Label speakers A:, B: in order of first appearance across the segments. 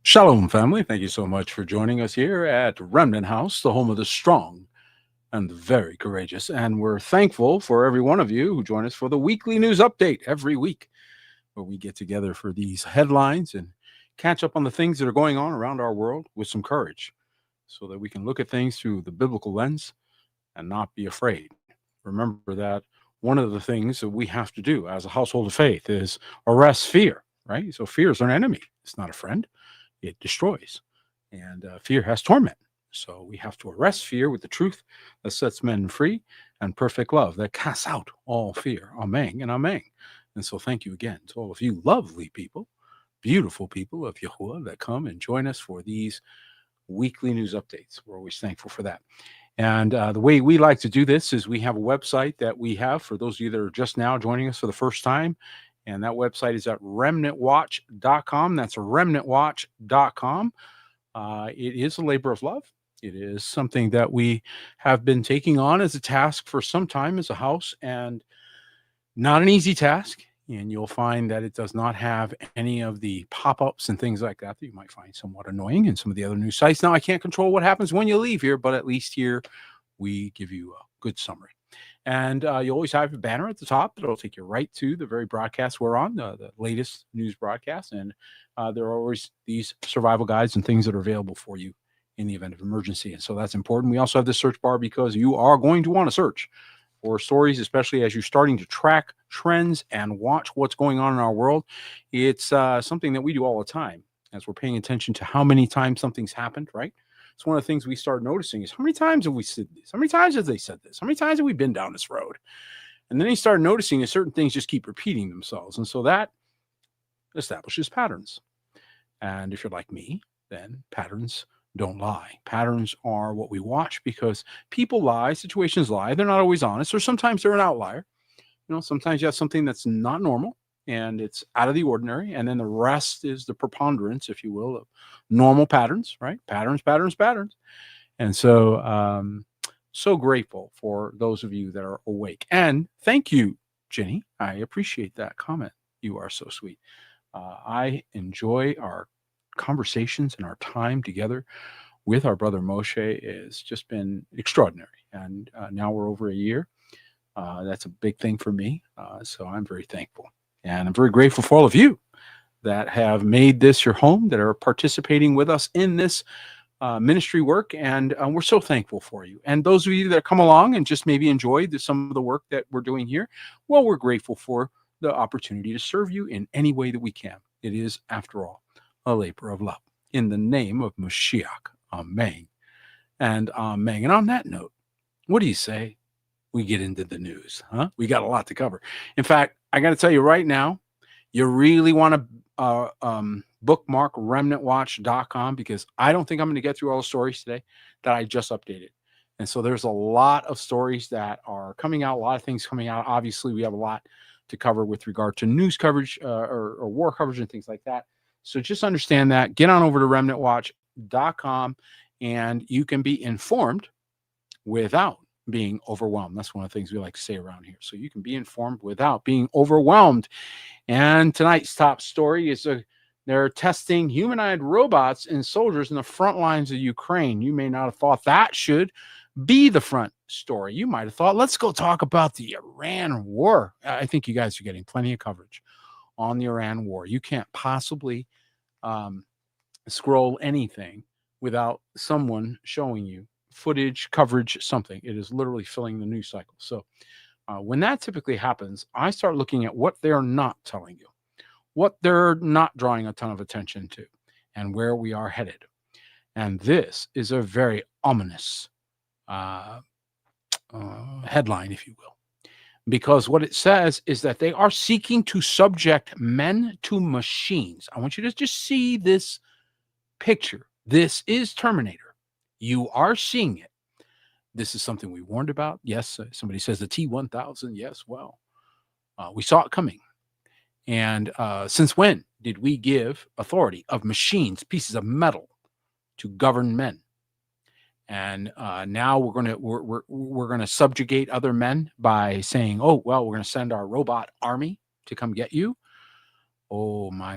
A: Shalom, family. Thank you so much for joining us here at Remnant House, the home of the strong and the very courageous. And we're thankful for every one of you who join us for the weekly news update every week, where we get together for these headlines and catch up on the things that are going on around our world with some courage so that we can look at things through the biblical lens and not be afraid. Remember that one of the things that we have to do as a household of faith is arrest fear, right? So fear is an enemy, it's not a friend. It destroys. And fear has torment. So we have to arrest fear with the truth that sets men free and perfect love that casts out all fear. Amen and amen. And so thank you again to all of you lovely people, beautiful people of Yahuwah that come and join us for these weekly news updates. We're always thankful for that. And the way we like to do this is we have a website that we have for those of you that are just now joining us for the first time. And that website is at remnantwatch.com. That's remnantwatch.com. It is a labor of love. It is something that we have been taking on as a task for some time as a house, and not an easy task. And you'll find that it does not have any of the pop-ups and things like that you might find somewhat annoying in some of the other news sites. Now, I can't control what happens when you leave here, but at least here we give you a good summary. And you always have a banner at the top that'll take you right to the very broadcast we're on, the latest news broadcast. And there are always these survival guides and things that are available for you in the event of emergency. And so that's important. We also have the search bar because you are going to want to search for stories, especially as you're starting to track trends and watch what's going on in our world. It's something that we do all the time as we're paying attention to how many times something's happened, right? It's one of the things we start noticing is how many times have we said this? How many times have they said this? How many times have we been down this road? And then you start noticing that certain things just keep repeating themselves. And so that establishes patterns. And if you're like me, then patterns don't lie. Patterns are what we watch because people lie, situations lie. They're not always honest, or sometimes they're an outlier. Sometimes you have something that's not normal and it's out of the ordinary. And then the rest is the preponderance, if you will, of normal patterns, right? Patterns, patterns, patterns. And so grateful for those of you that are awake. And thank you, Jenny. I appreciate that comment. You are so sweet. I enjoy our conversations and our time together with our brother Moshe has just been extraordinary. And now we're over a year. That's a big thing for me. So I'm very thankful. And I'm very grateful for all of you that have made this your home, that are participating with us in this ministry work. And we're so thankful for you. And those of you that come along and just maybe enjoyed some of the work that we're doing here, well, we're grateful for the opportunity to serve you in any way that we can. It is, after all, a labor of love. In the name of Mashiach, amen and amen. And on that note, what do you say we get into the news? Huh? We got a lot to cover. In fact, I got to tell you right now, you really want to bookmark remnantwatch.com because I don't think I'm going to get through all the stories today that I just updated. And so there's a lot of stories that are coming out, a lot of things coming out. Obviously, we have a lot to cover with regard to news coverage or war coverage and things like that. So just understand that. Get on over to remnantwatch.com and you can be informed without being overwhelmed. That's one of the things we like to say around here. So you can be informed without being overwhelmed. And tonight's top story is they're testing humanoid robots and soldiers in the front lines of Ukraine. You may not have thought that should be the front story. You might have thought, let's go talk about the Iran war. I think you guys are getting plenty of coverage on the Iran war. You can't possibly scroll anything without someone showing you footage, coverage, something. It is literally filling the news cycle. So when that typically happens, I start looking at what they're not telling you, what they're not drawing a ton of attention to, and where we are headed. And this is a very ominous headline, if you will, because what it says is that they are seeking to subject men to machines. I want you to just see this picture. This is Terminator. You are seeing it. This is something we warned about. Yes, somebody says the T-1000. Yes, well, we saw it coming. And since when did we give authority of machines, pieces of metal, to govern men? And now we're gonna subjugate other men by saying, oh, well, we're gonna send our robot army to come get you. Oh, my.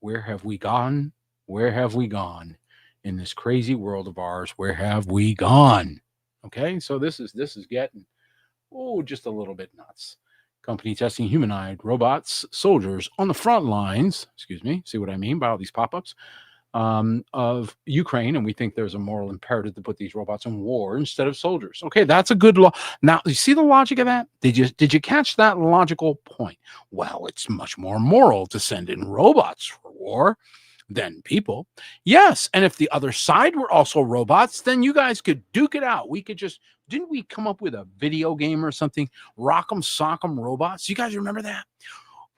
A: Where have we gone Where have we gone in this crazy world of ours? Where have we gone? Okay, so this is getting just a little bit nuts. Company testing humanoid robots, soldiers on the front lines. Excuse me. See what I mean by all these pop-ups of Ukraine, and we think there's a moral imperative to put these robots in war instead of soldiers. Okay, that's a good law. Now, you see the logic of that? Did you catch that logical point? Well, it's much more moral to send in robots for war than people. Yes, and if the other side were also robots, then you guys could duke it out. We could just didn't we come up with a video game or something? Rock'em Sock'em Robots. You guys remember that?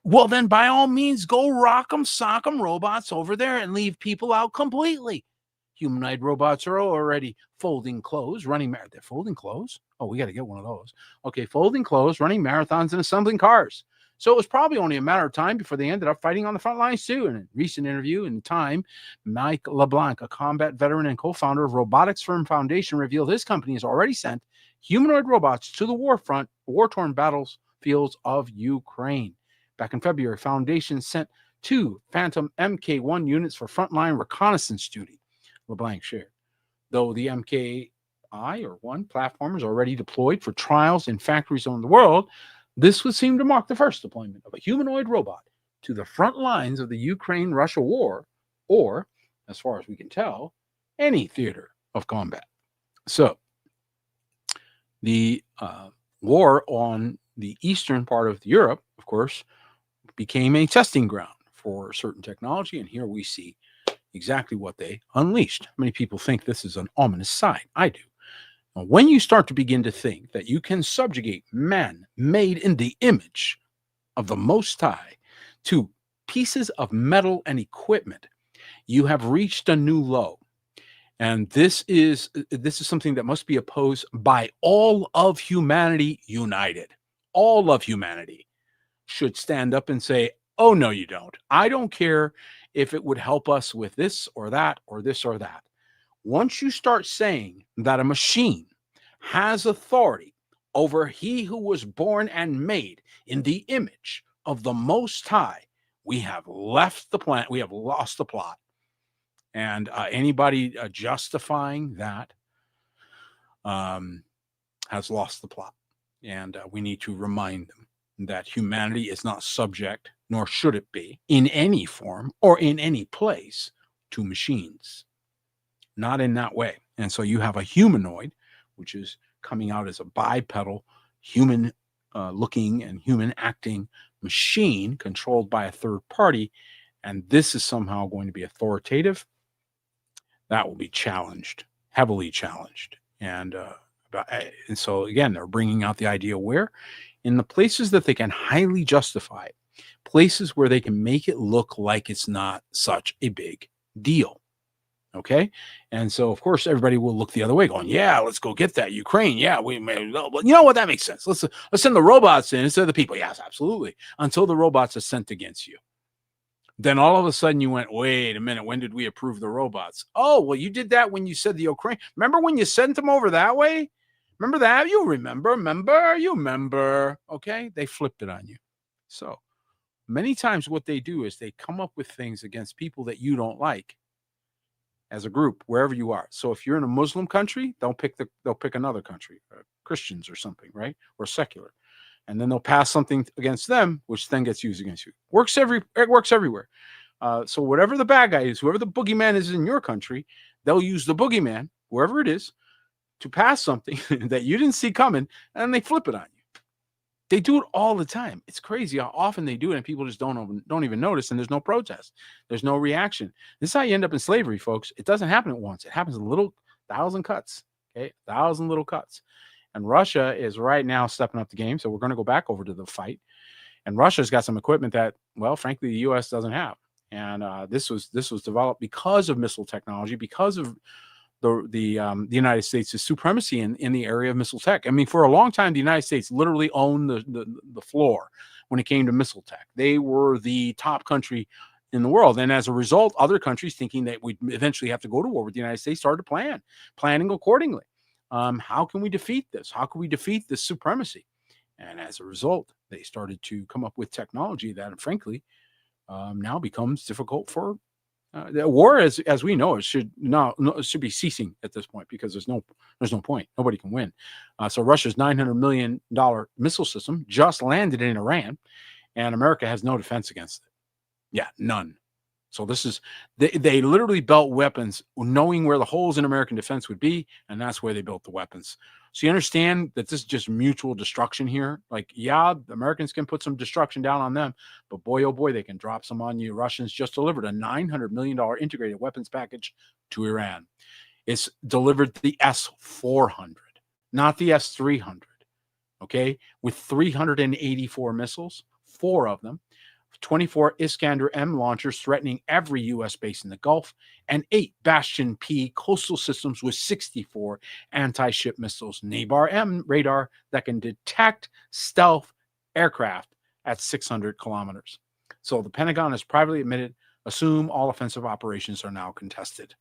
A: Well, then by all means, go rock 'em, sock 'em robots over there and leave people out completely. Humanoid robots are already folding clothes, running they're folding clothes. Oh, we got to get one of those. Okay, folding clothes, running marathons, and assembling cars. So it was probably only a matter of time before they ended up fighting on the front lines too. In a recent interview in Time, Mike LeBlanc, a combat veteran and co-founder of robotics firm Foundation, revealed his company has already sent humanoid robots to the war-torn battlefields of Ukraine. Back in February, Foundation sent 2 Phantom Mk1 units for frontline reconnaissance duty, LeBlanc shared. Though the MKI or 1 platform is already deployed for trials in factories around the world, this would seem to mark the first deployment of a humanoid robot to the front lines of the Ukraine-Russia war, or, as far as we can tell, any theater of combat. So, the war on the eastern part of Europe, of course, became a testing ground for certain technology, and here we see exactly what they unleashed. Many people think this is an ominous sign. I do. Now, when you start to begin to think that you can subjugate man made in the image of the Most High to pieces of metal and equipment, you have reached a new low. And this is something that must be opposed by all of humanity united. All of humanity should stand up and say, oh, no, you don't. I don't care if it would help us with this or that or this or that. Once you start saying that a machine has authority over he who was born and made in the image of the Most High, we have left the planet. We have lost the plot. And anybody justifying that has lost the plot. And we need to remind them that humanity is not subject, nor should it be, in any form or in any place to machines. Not in that way. And so you have a humanoid, which is coming out as a bipedal, human looking and human acting machine controlled by a third party. And this is somehow going to be authoritative. That will be challenged, heavily challenged. And so, again, they're bringing out the idea where in the places that they can highly justify it, places where they can make it look like it's not such a big deal. Okay. And so, of course, everybody will look the other way going, yeah, let's go get that Ukraine. Yeah, we may, well, you know what? That makes sense. Let's send the robots in instead of the people. Yes, absolutely. Until the robots are sent against you. Then all of a sudden you went, wait a minute, when did we approve the robots? Oh, well, you did that when you said the Ukraine. Remember when you sent them over that way? Remember that? You remember. Okay. They flipped it on you. So many times what they do is they come up with things against people that you don't like as a group, wherever you are. So if you're in a Muslim country, they'll pick another country, Christians or something, right? Or secular. And then they'll pass something against them, which then gets used against you. It works everywhere. So whatever the bad guy is, whoever the boogeyman is in your country, they'll use the boogeyman, wherever it is, to pass something that you didn't see coming, and they flip it on you. They do it all the time. It's crazy how often they do it, and people just don't even notice, and there's no protest. There's no reaction. This is how you end up in slavery, folks. It doesn't happen at once. It happens in little 1,000 cuts, okay? 1,000 little cuts. And Russia is right now stepping up the game, so we're going to go back over to the fight. And Russia's got some equipment that, well, frankly, the U.S. doesn't have. And this was developed because of missile technology, because of the United States' supremacy in the area of missile tech. I mean, for a long time, the United States literally owned the floor when it came to missile tech. They were the top country in the world. And as a result, other countries, thinking that we'd eventually have to go to war with the United States, started planning accordingly. How can we defeat this? How can we defeat this supremacy? And as a result, they started to come up with technology that, frankly, now becomes difficult for The war, as we know it, should be ceasing at this point because there's no point. Nobody can win. So Russia's $900 million missile system just landed in Iran, and America has no defense against it. Yeah, none. So they literally built weapons knowing where the holes in American defense would be, and that's where they built the weapons. So you understand that this is just mutual destruction here. Like, yeah, the Americans can put some destruction down on them, but boy, oh boy, they can drop some on you. Russians just delivered a $900 million integrated weapons package to Iran. It's delivered the S-400, not the S-300, okay, with 384 missiles, 4 of them, 24 Iskander-M launchers threatening every U.S. base in the Gulf, and 8 Bastion P coastal systems with 64 anti-ship missiles, Nabar-M radar that can detect stealth aircraft at 600 kilometers. So the Pentagon has privately admitted, assume all offensive operations are now contested.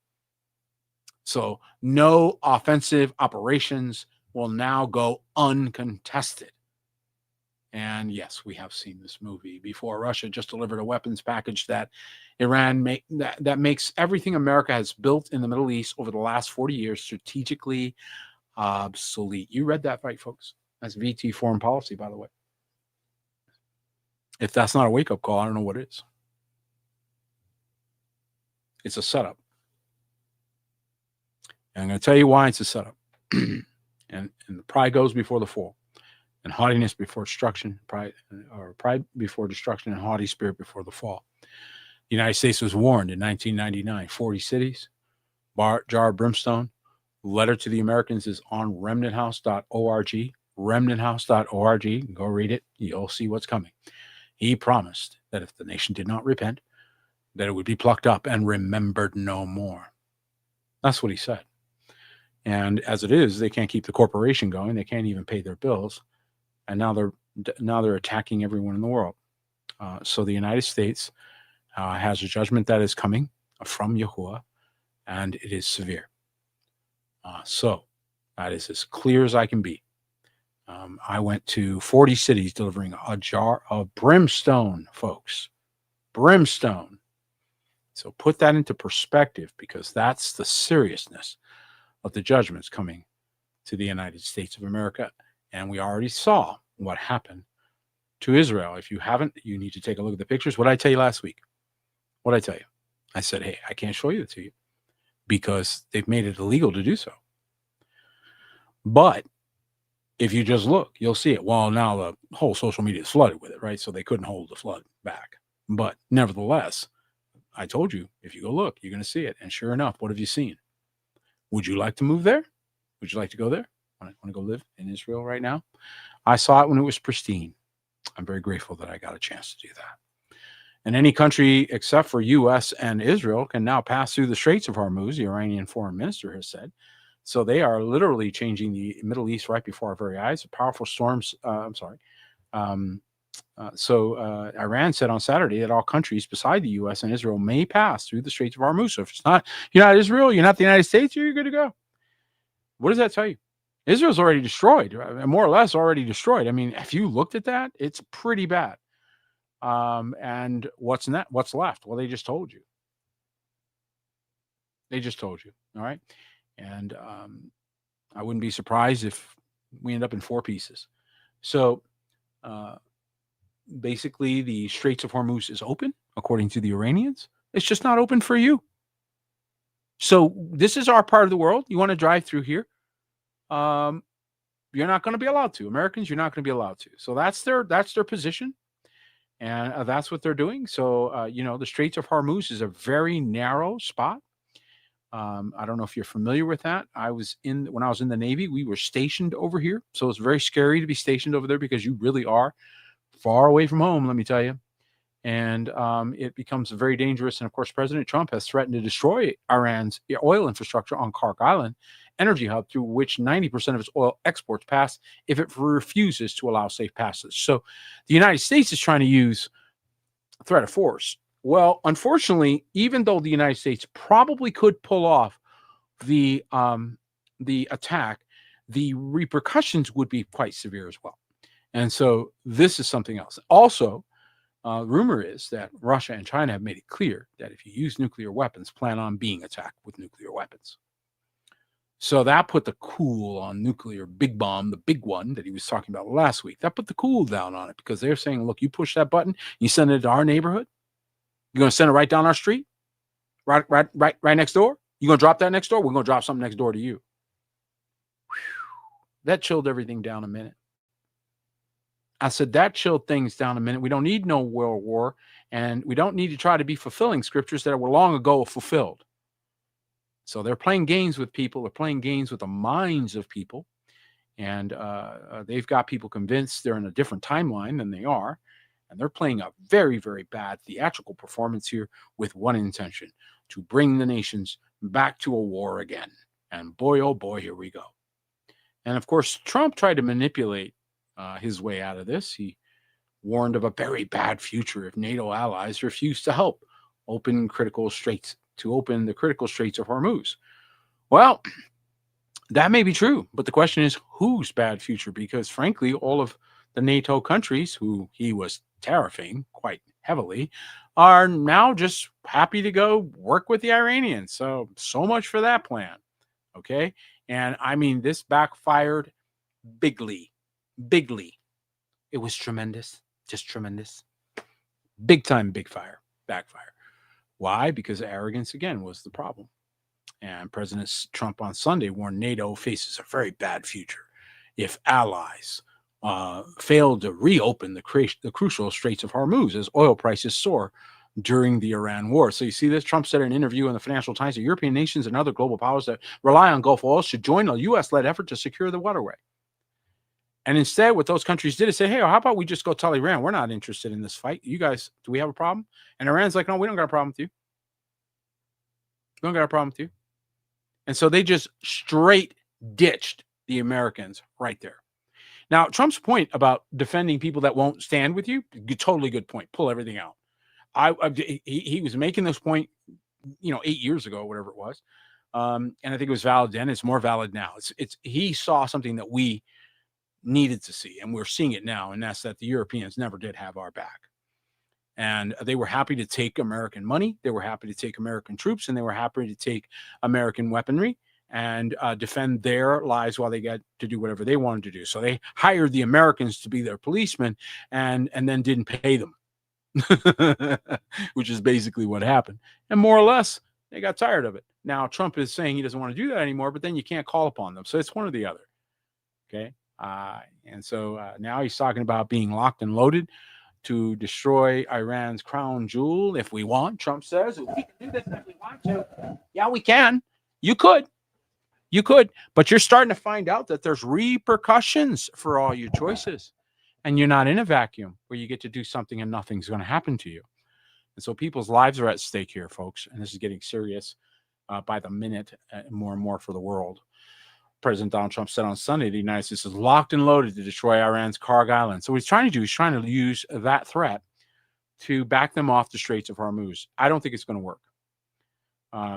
A: So no offensive operations will now go uncontested. And yes, we have seen this movie before. Russia just delivered a weapons package that Iran that makes everything America has built in the Middle East over the last 40 years strategically obsolete. You read that right, folks. That's VT foreign policy, by the way. If that's not a wake-up call, I don't know what is. It's a setup. And I'm going to tell you why it's a setup. and the pride goes before the fall. And haughtiness before destruction, pride before destruction, and haughty spirit before the fall. The United States was warned in 1999, 40 cities, jar of brimstone. Letter to the Americans is on remnanthouse.org, remnanthouse.org. Go read it. You'll see what's coming. He promised that if the nation did not repent, that it would be plucked up and remembered no more. That's what he said. And as it is, they can't keep the corporation going. They can't even pay their bills. And now they're attacking everyone in the world. So the United States has a judgment that is coming from Yahuwah, and it is severe. So that is as clear as I can be. I went to 40 cities delivering a jar of brimstone, folks. Brimstone. So put that into perspective, because that's the seriousness of the judgments coming to the United States of America. And we already saw what happened to Israel. If you haven't, you need to take a look at the pictures. What did I tell you last week? What did I tell you? I said, hey, I can't show you it to you because they've made it illegal to do so. But if you just look, you'll see it. Well, now the whole social media is flooded with it, right? So they couldn't hold the flood back. But nevertheless, I told you, if you go look, you're going to see it. And sure enough, what have you seen? Would you like to move there? Would you like to go there? Want to go live in Israel right now? I saw it when it was pristine. I'm very grateful that I got a chance to do that. And any country except for U.S. and Israel can now pass through the Straits of Hormuz, the Iranian foreign minister has said. So they are literally changing the Middle East right before our very eyes. A powerful storms. Iran said on Saturday that all countries beside the U.S. and Israel may pass through the Straits of Hormuz. So if you're not Israel, you're not the United States, you're good to go. What does that tell you? Israel's already destroyed, more or less already destroyed. I mean, if you looked at that, it's pretty bad. And what's left? Well, they just told you. They just told you. All right. And I wouldn't be surprised if we end up in 4 pieces. So basically, the Straits of Hormuz is open, according to the Iranians. It's just not open for you. So this is our part of the world. You want to drive through here? You're not going to be allowed to. Americans, you're not going to be allowed to. So that's their position, and that's what they're doing. So the Straits of Hormuz is a very narrow spot. I don't know if you're familiar with that. When I was in the Navy, we were stationed over here, so it's very scary to be stationed over there because you really are far away from home. Let me tell you. And it becomes very dangerous. And of course, President Trump has threatened to destroy Iran's oil infrastructure on Kark Island, energy hub through which 90% of its oil exports pass, if it refuses to allow safe passage. So the United States is trying to use threat of force. Well, unfortunately, even though the United States probably could pull off the attack, the repercussions would be quite severe as well. And so this is something else. Also, Rumor is that Russia and China have made it clear that if you use nuclear weapons, plan on being attacked with nuclear weapons. So that put the cool on nuclear big bomb, the big one that he was talking about last week. That put the cool down on it because they're saying, look, you push that button, you send it to our neighborhood. You're going to send it right down our street, right next door. You're going to drop that next door. We're going to drop something next door to you. Whew. That chilled everything down a minute. I said that chilled things down a minute. We don't need no world war, and we don't need to try to be fulfilling scriptures that were long ago fulfilled. So they're playing games with people. They're playing games with the minds of people. And they've got people convinced they're in a different timeline than they are. And they're playing a very, very bad theatrical performance here with one intention, to bring the nations back to a war again. And boy, oh boy, here we go. And of course, Trump tried to manipulate his way out of this. He warned of a very bad future if NATO allies refuse to help open the critical straits of Hormuz. Well, that may be true, but the question is whose bad future? Because frankly, all of the NATO countries who he was tariffing quite heavily are now just happy to go work with the Iranians. So much for that plan. Okay. And I mean, this backfired bigly. It was tremendous, just tremendous. Big time backfire. Why? Because arrogance, again, was the problem. And President Trump on Sunday warned NATO faces a very bad future if allies fail to reopen the crucial Straits of Hormuz as oil prices soar during the Iran war. So you see this? Trump said in an interview in the Financial Times that European nations and other global powers that rely on Gulf oil should join a U.S.-led effort to secure the waterway. And instead, what those countries did is say, hey, how about we just go tell Iran, we're not interested in this fight. You guys, do we have a problem? And Iran's like, no, we don't got a problem with you. We don't got a problem with you. And so they just straight ditched the Americans right there. Now, Trump's point about defending people that won't stand with you, totally good point. Pull everything out. He was making this point, 8 years ago, whatever it was. And I think it was valid then. It's more valid now. He saw something that we needed to see, and we're seeing it now, and that's that the Europeans never did have our back. And they were happy to take American money, they were happy to take American troops, and they were happy to take American weaponry and defend their lives while they got to do whatever they wanted to do. So they hired the Americans to be their policemen and then didn't pay them, which is basically what happened. And more or less, they got tired of it. Now, Trump is saying he doesn't want to do that anymore, but then you can't call upon them. So it's one or the other. Okay. And so now he's talking about being locked and loaded to destroy Iran's crown jewel if we want. Trump says, we can do this if we want to. Yeah, we can. You could, but you're starting to find out that there's repercussions for all your choices, and you're not in a vacuum where you get to do something and nothing's going to happen to you. And so people's lives are at stake here, folks, and this is getting serious by the minute, more and more for the world. President Donald Trump said on Sunday the United States is locked and loaded to destroy Iran's Karg Island. So what he's trying to do, he's trying to use that threat to back them off the Straits of Hormuz. I don't think it's going to work.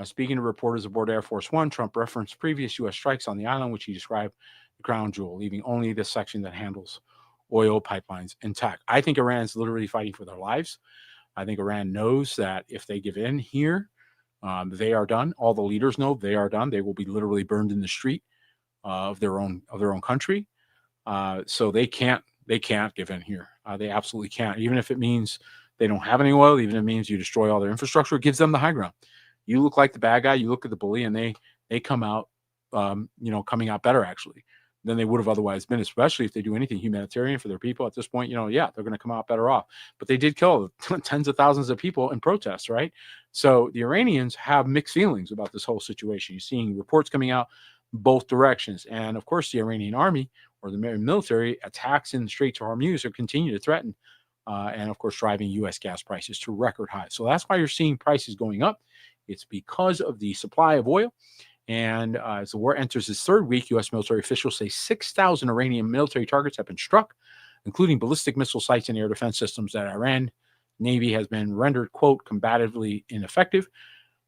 A: Speaking to reporters aboard Air Force One, Trump referenced previous U.S. strikes on the island, which he described the crown jewel, leaving only the section that handles oil pipelines intact. I think Iran's literally fighting for their lives. I think Iran knows that if they give in here, they are done. All the leaders know they are done. They will be literally burned in the street of their own country. So they can't give in here. They absolutely can't. Even if it means they don't have any oil, even if it means you destroy all their infrastructure, it gives them the high ground. You look like the bad guy, you look at the bully, and they come out, coming out better actually than they would have otherwise been, especially if they do anything humanitarian for their people at this point. Yeah, they're going to come out better off. But they did kill tens of thousands of people in protests, right? So the Iranians have mixed feelings about this whole situation. You're seeing reports coming out both directions. And of course, the Iranian army or the military attacks in the Straits of Hormuz are continue to threaten and of course, driving U.S. gas prices to record highs. So that's why you're seeing prices going up. It's because of the supply of oil. And as the war enters its third week, U.S. military officials say 6,000 Iranian military targets have been struck, including ballistic missile sites and air defense systems that Iran Navy has been rendered, quote, combatively ineffective.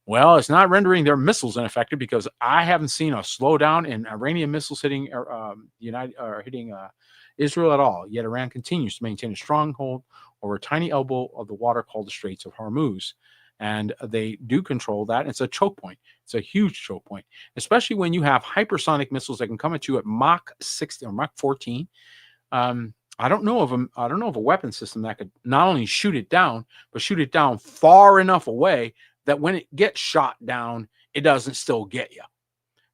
A: Well, it's not rendering their missiles ineffective because I haven't seen a slowdown in Iranian missiles hitting Israel at all. Yet Iran continues to maintain a stronghold over a tiny elbow of the water called the Straits of Hormuz. And they do control that. It's a choke point. It's a huge choke point, especially when you have hypersonic missiles that can come at you at Mach 16 or Mach 14. I don't know of a weapon system that could not only shoot it down, but shoot it down far enough away that when it gets shot down, it doesn't still get you.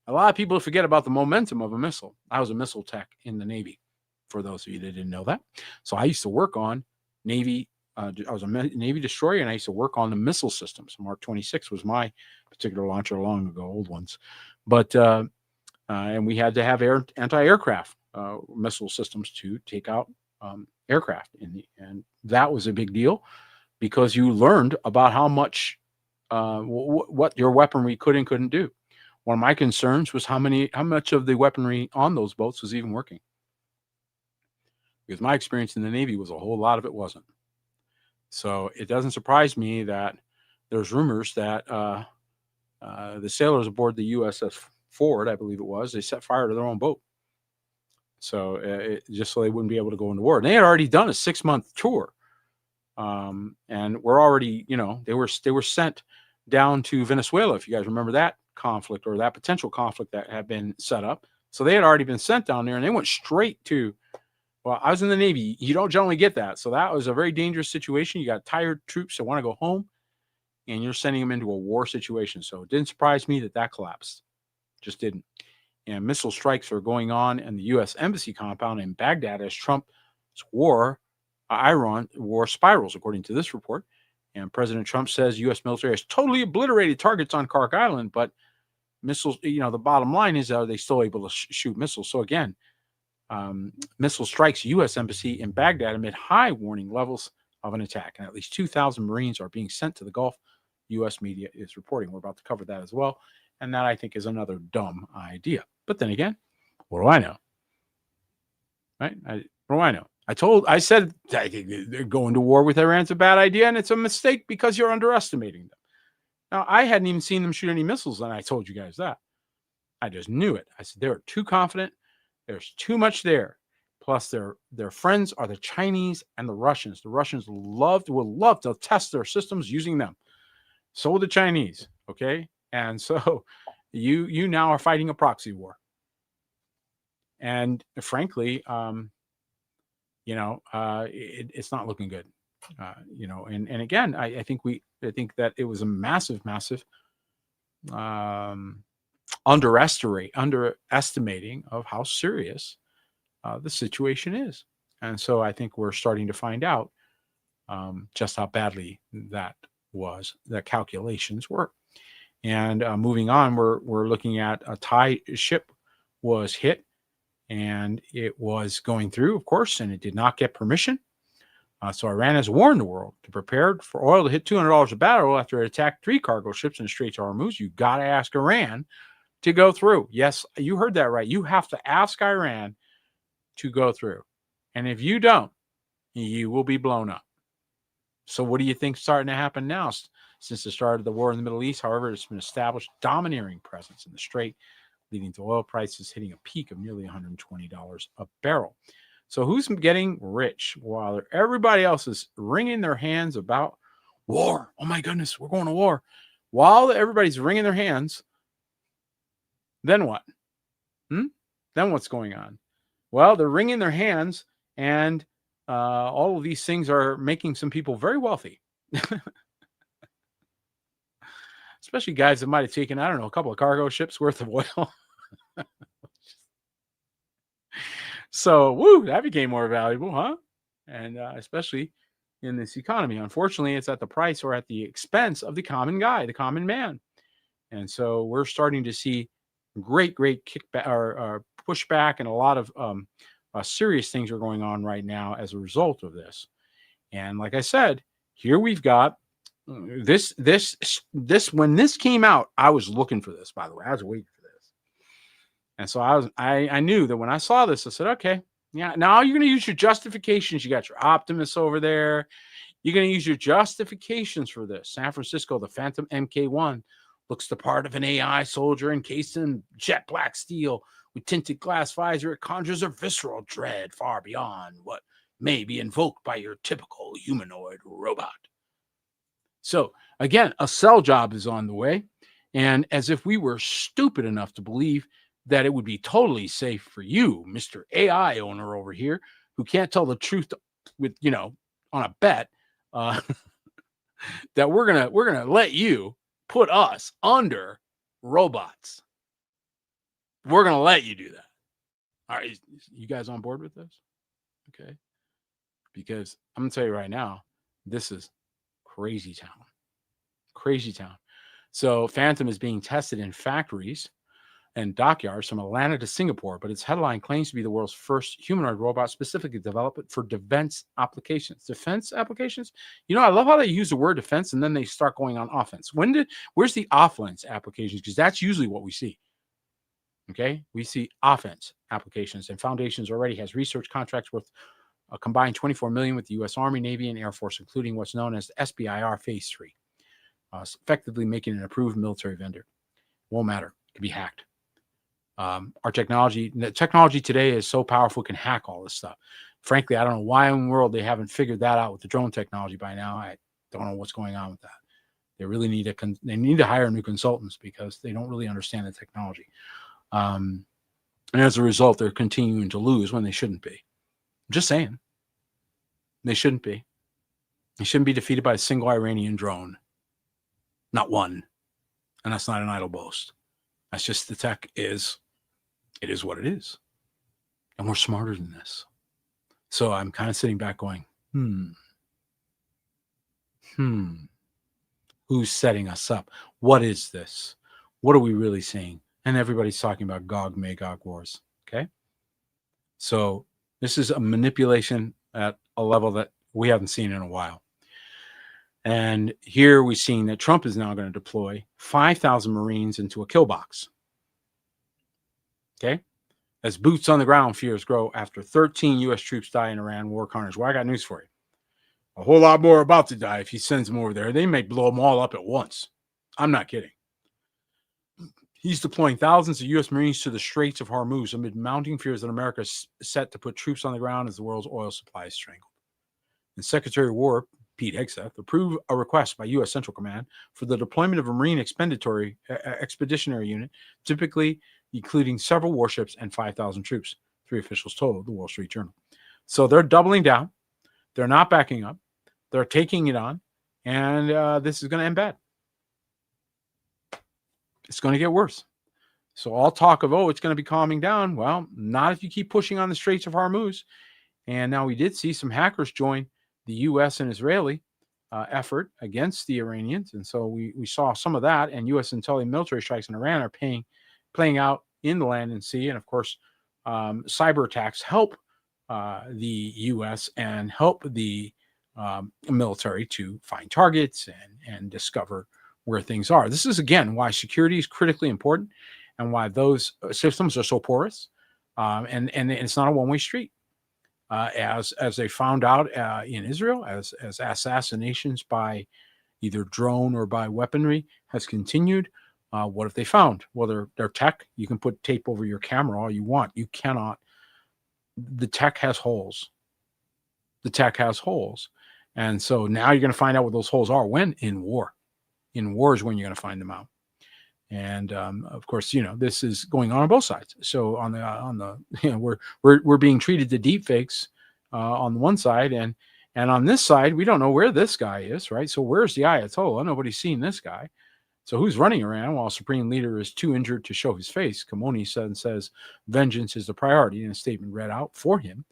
A: A lot of people forget about the momentum of a missile. I was a missile tech in the Navy, for those of you that didn't know that. So I used to work on Navy. I was a Navy destroyer, and I used to work on the missile systems. Mark 26 was my particular launcher long ago, old ones. But and we had to have anti-aircraft missile systems to take out aircraft. And that was a big deal because you learned about how much what your weaponry could and couldn't do. One of my concerns was how much of the weaponry on those boats was even working. Because my experience in the Navy was a whole lot of it wasn't. So it doesn't surprise me that there's rumors that the sailors aboard the USS Ford, I believe it was, they set fire to their own boat. So just so they wouldn't be able to go into war. And they had already done a 6-month tour. And we're already, they were sent down to Venezuela, if you guys remember that conflict or that potential conflict that had been set up. So they had already been sent down there, and they went straight to, well, I was in the Navy. You don't generally get that. So that was a very dangerous situation. You got tired troops that want to go home, and you're sending them into a war situation. So it didn't surprise me that collapsed. Just didn't. And missile strikes are going on in the U.S. Embassy compound in Baghdad as Trump's Iran war spirals, according to this report. And President Trump says U.S. military has totally obliterated targets on Kark Island, but missiles, the bottom line is, are they still able to shoot missiles? So again, missile strikes U.S. Embassy in Baghdad amid high warning levels of an attack. And at least 2,000 Marines are being sent to the Gulf, U.S. media is reporting. We're about to cover that as well. And that, I think, is another dumb idea. But then again, what do I know? Right? What do I know? I said going to war with Iran's a bad idea, and it's a mistake because you're underestimating them. Now, I hadn't even seen them shoot any missiles, and I told you guys that. I just knew it. I said, they're too confident. There's too much there. Plus, their friends are the Chinese and the Russians. The Russians will love to test their systems using them. So will the Chinese, okay? And so you now are fighting a proxy war. And frankly, it's not looking good. And again, I think that it was a massive underestimating of how serious the situation is. And so I think we're starting to find out just how badly the calculations were. And moving on, we're looking at a Thai ship was hit, and it was going through, of course, and it did not get permission. So Iran has warned the world to prepare for oil to hit $200 a barrel after it attacked 3 cargo ships in the Straits of Hormuz. You got to ask Iran to go through. Yes, you heard that right. You have to ask Iran to go through. And if you don't, you will be blown up. So what do you think is starting to happen now? Since the start of the war in the Middle East, however, it's been established domineering presence in the Strait, leading to oil prices hitting a peak of nearly $120 a barrel. So who's getting rich while everybody else is wringing their hands about war? Oh my goodness, we're going to war. While everybody's wringing their hands, then what? Then what's going on? Well, they're wringing their hands, and all of these things are making some people very wealthy. Especially guys that might have taken, I don't know, a couple of cargo ships worth of oil. So, that became more valuable, huh? And especially in this economy. Unfortunately, it's at the price or at the expense of the common guy, the common man. And so we're starting to see great kickback or pushback, and a lot of serious things are going on right now as a result of this. And like I said, here we've got this when this came out, I was looking for this, by the way. I was waiting for this. And so I knew that when I saw this, I said, okay, yeah, now you're going to use your justifications. You got your optimists over there. You're going to use your justifications for this. San Francisco, the Phantom MK1 looks the part of an AI soldier encased in jet black steel with tinted glass visor. It conjures a visceral dread far beyond what may be invoked by your typical humanoid robot. So again, a sell job is on the way. And as if we were stupid enough to believe that it would be totally safe for you, Mr. AI owner over here, who can't tell the truth with, on a bet, uh, that we're gonna let you put us under robots. We're gonna let you do that. All right, you guys on board with this? Okay. Because I'm gonna tell you right now, this is crazy town. Crazy town. So Phantom is being tested in factories and dockyards from Atlanta to Singapore, but its headline claims to be the world's first humanoid robot specifically developed for defense applications. Defense applications? I love how they use the word defense and then they start going on offense. Where's the offense applications? Because that's usually what we see. Okay, we see offense applications, and Foundations already has research contracts worth a combined $24 million with the U.S. Army, Navy, and Air Force, including what's known as the SBIR Phase 3, effectively making an approved military vendor. Won't matter. It can be hacked. The technology today is so powerful, it can hack all this stuff. Frankly, I don't know why in the world they haven't figured that out with the drone technology by now. I don't know what's going on with that. They really need to hire new consultants because they don't really understand the technology. And as a result, they're continuing to lose when they shouldn't be. I'm just saying. They shouldn't be. They shouldn't be defeated by a single Iranian drone. Not one. And that's not an idle boast. That's just the tech is. It is what it is. And we're smarter than this. So I'm kind of sitting back going, who's setting us up? What is this? What are we really seeing? And everybody's talking about Gog Magog wars. Okay. So this is a manipulation at a level that we haven't seen in a while. And here we're seeing that Trump is now going to deploy 5,000 Marines into a kill box. Okay. As boots on the ground fears grow after 13 U.S. troops die in Iran war carnage. Well, I got news for you. A whole lot more are about to die if he sends them over there. They may blow them all up at once. I'm not kidding. He's deploying thousands of U.S. Marines to the Straits of Hormuz amid mounting fears that America is set to put troops on the ground as the world's oil supply is strangled. And Secretary of War Pete Hegseth approved a request by U.S. Central Command for the deployment of a Marine expeditionary unit, typically including several warships and 5,000 troops. 3 officials told the Wall Street Journal. So they're doubling down. They're not backing up. They're taking it on. And this is going to end bad. It's going to get worse. So all talk of, it's going to be calming down. Well, not if you keep pushing on the Straits of Hormuz. And now we did see some hackers join the U.S. and Israeli effort against the Iranians. And so we saw some of that. And U.S. intelligence military strikes in Iran are playing out in the land and sea. And of course, cyber attacks help the U.S. and help the military to find targets and discover where things are. This is, again, why security is critically important and why those systems are so porous. And it's not a one-way street. As they found out in Israel, as assassinations by either drone or by weaponry has continued, what have they found? Well, they're tech. You can put tape over your camera all you want. You cannot. The tech has holes. The tech has holes. And so now you're going to find out what those holes are when? In war. In war is when you're going to find them out. And of course, this is going on both sides. So on the we're being treated to deep fakes on the one side, and on this side, we don't know where this guy is, right? So where's the Ayatollah? Nobody's seen this guy. So who's running around while Supreme Leader is too injured to show his face? Khamenei says vengeance is the priority in a statement read out for him,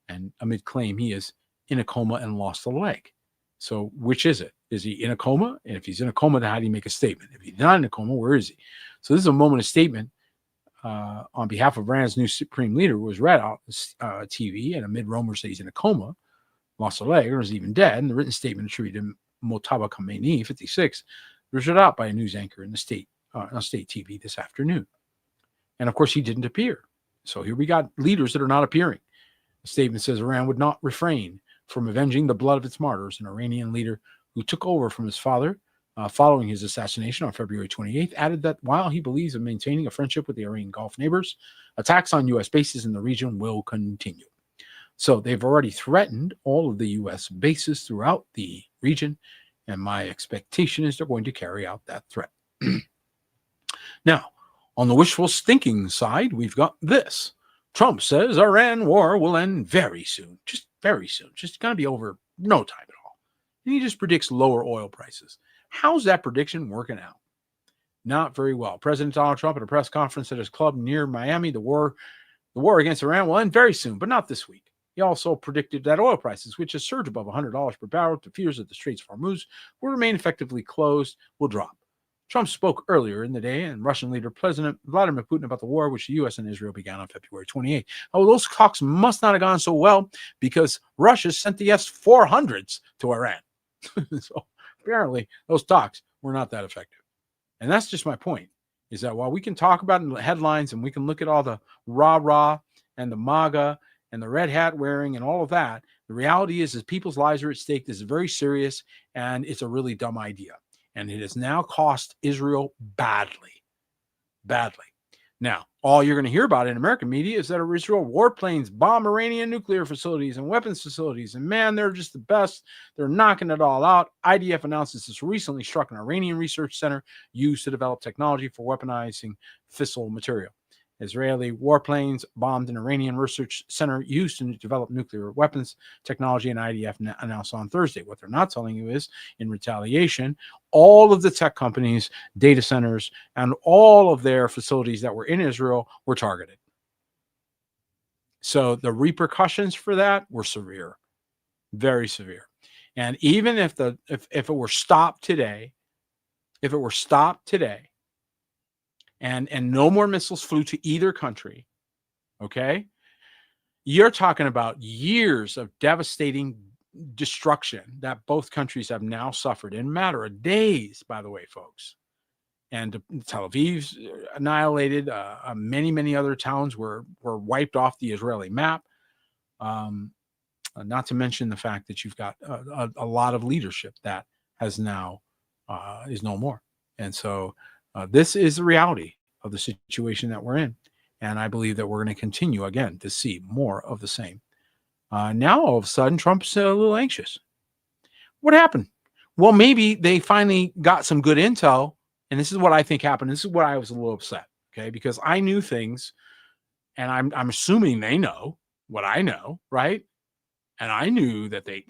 A: and amid claim he is in a coma and lost a leg. So which is it? Is he in a coma? And if he's in a coma, then how do you make a statement? If he's not in a coma, where is he? So this is a moment of statement on behalf of Iran's new supreme leader, was read out on TV, and amid rumors that he's in a coma, lost a leg, or is even dead. And the written statement attributed to Mojtaba Khamenei, 56, was read out by a news anchor in the state on state TV this afternoon. And of course, he didn't appear. So here we got leaders that are not appearing. The statement says Iran would not refrain from avenging the blood of its martyrs. An Iranian leader who took over from his father following his assassination on February 28th, added that while he believes in maintaining a friendship with the Iranian Gulf neighbors, attacks on U.S. bases in the region will continue. So they've already threatened all of the U.S. bases throughout the region, and my expectation is they're going to carry out that threat. Now, on the wishful thinking side, we've got this. Trump says Iran war will end very soon, just very soon, just going to be over no time at all. And he just predicts lower oil prices. How's that prediction working out? Not very well. President Donald Trump at a press conference at his club near Miami, the war against Iran will end very soon, but not this week. He also predicted that oil prices, which has surged above $100 per barrel to fears that the Straits of Hormuz will remain effectively closed, will drop. Trump spoke earlier in the day and Russian leader President Vladimir Putin about the war which the U.S. and Israel began on February 28. Oh, those talks must not have gone so well because Russia sent the S-400s to Iran. So apparently those talks were not that effective. And that's just my point, is that while we can talk about in the headlines and we can look at all the rah-rah and the MAGA and the red hat wearing and all of that, the reality is people's lives are at stake. This is very serious, and it's a really dumb idea. And it has now cost Israel badly. Now, all you're going to hear about in American media is that Israel warplanes bomb Iranian nuclear facilities and weapons facilities. And man, they're just the best. They're knocking it all out. IDF announces this recently struck an Iranian research center used to develop technology for weaponizing fissile material. Israeli warplanes bombed an Iranian research center used to develop nuclear weapons technology, and IDF announced on Thursday. What they're not telling you is, in retaliation, all of the tech companies, data centers, and all of their facilities that were in Israel were targeted. So the repercussions for that were severe, very severe. And even if it were stopped today, and no more missiles flew to either country, okay, you're talking about years of devastating destruction that both countries have now suffered in a matter of days, by the way, folks. And Tel Aviv's annihilated. Many other towns were wiped off the Israeli map. Not to mention the fact that you've got a lot of leadership that has now is no more. And so this is the reality of the situation that we're in. And I believe that we're going to continue, again, to see more of the same. Now, all of a sudden, Trump's a little anxious. What happened? Well, maybe they finally got some good intel. And this is what I think happened. This is what I was a little upset, okay? Because I knew things, and I'm assuming they know what I know, right? And I knew that the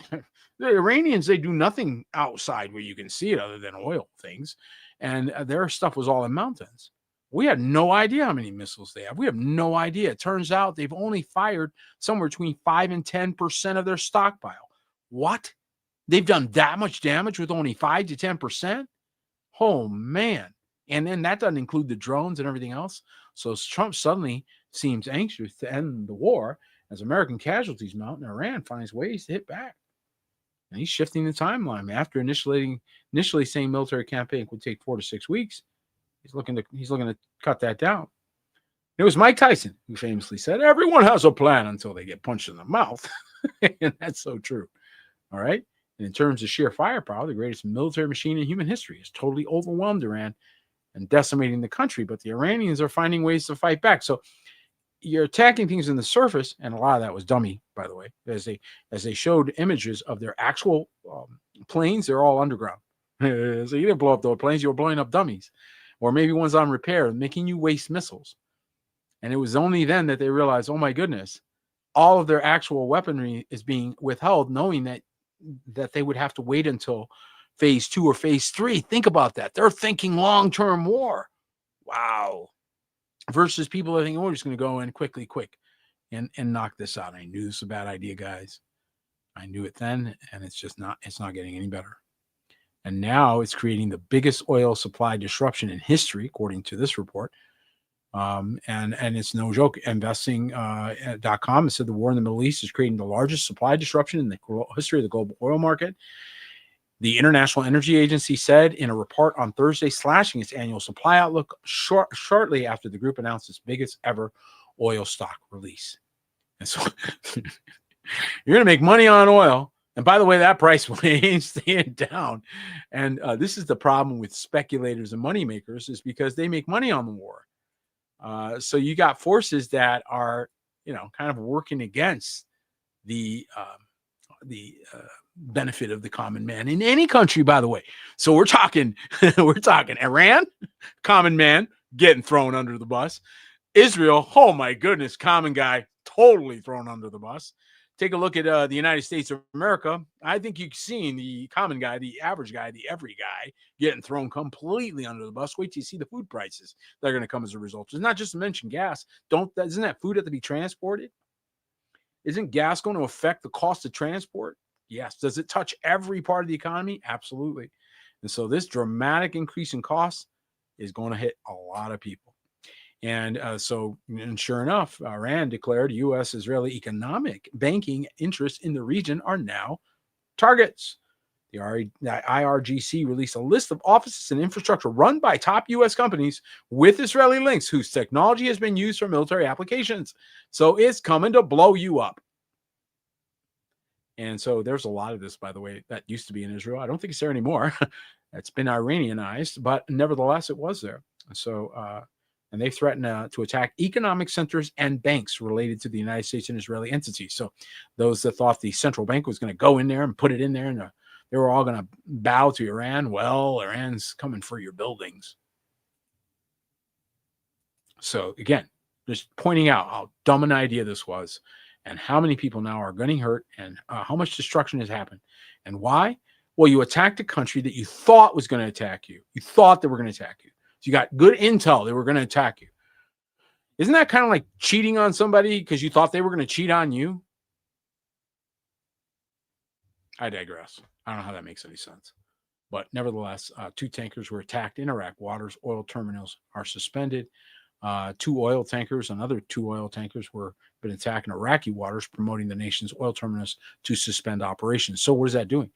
A: Iranians, they do nothing outside where you can see it other than oil things. And their stuff was all in mountains. We had no idea how many missiles they have. We have no idea. It turns out they've only fired somewhere between 5 and 10% of their stockpile. What? They've done that much damage with only 5 to 10%? Oh, man. And then that doesn't include the drones and everything else. So Trump suddenly seems anxious to end the war as American casualties mount and Iran finds ways to hit back. And he's shifting the timeline. After initially saying military campaign would take 4 to 6 weeks, he's looking to cut that down. It was Mike Tyson who famously said, "Everyone has a plan until they get punched in the mouth." And that's so true. All right. And in terms of sheer firepower, the greatest military machine in human history has totally overwhelmed Iran and decimating the country. But the Iranians are finding ways to fight back. So you're attacking things in the surface, and a lot of that was dummy, by the way. As they showed images of their actual planes, they're all underground. So you didn't blow up those planes, you were blowing up dummies. Or maybe one's on repair, making you waste missiles. And it was only then that they realized, oh my goodness, all of their actual weaponry is being withheld, knowing that they would have to wait until phase 2 or phase 3. Think about that. They're thinking long-term war. Wow. Versus people are thinking, we're just going to go in quick, and knock this out. I knew this was a bad idea, guys. I knew it then, and it's not getting any better. And now it's creating the biggest oil supply disruption in history, according to this report. And it's no joke. Investing.com has said the war in the Middle East is creating the largest supply disruption in the history of the global oil market. The International Energy Agency said in a report on Thursday, slashing its annual supply outlook shortly after the group announced its biggest ever oil stock release. And so you're going to make money on oil. And by the way, that price ain't staying down. And this is the problem with speculators and moneymakers, is because they make money on the war. So you got forces that are, kind of working against the benefit of the common man in any country, by the way. So we're talking Iran, common man getting thrown under the bus. Israel, oh my goodness, common guy totally thrown under the bus. Take a look at the United States of America. I think you've seen the common guy, the average guy, the every guy getting thrown completely under the bus. Wait till you see the food prices that are going to come as a result. It's not just to mention gas. Isn't that food have to be transported? Isn't gas going to affect the cost of transport? Yes. Does it touch every part of the economy? Absolutely. And so this dramatic increase in costs is going to hit a lot of people. And sure enough, Iran declared U.S.-Israeli economic banking interests in the region are now targets. The IRGC released a list of offices and infrastructure run by top U.S. companies with Israeli links whose technology has been used for military applications. So it's coming to blow you up. And so there's a lot of this, by the way, that used to be in Israel. I don't think it's there anymore. It's been Iranianized, but nevertheless, it was there. So, and they threatened to attack economic centers and banks related to the United States and Israeli entities. So those that thought the central bank was going to go in there and put it in there and they were all going to bow to Iran, well, Iran's coming for your buildings. So again, just pointing out how dumb an idea this was and how many people now are getting hurt and how much destruction has happened. And why? Well, you attacked a country that you thought was going to attack you. You thought they were going to attack you. So you got good intel they were going to attack you. Isn't that kind of like cheating on somebody because you thought they were going to cheat on you? I digress. I don't know how that makes any sense. But nevertheless, 2 tankers were attacked in Iraq waters. Oil terminals are suspended. 2 oil tankers, another 2 oil tankers were been attacked in Iraqi waters, promoting the nation's oil terminals to suspend operations. So what is that doing?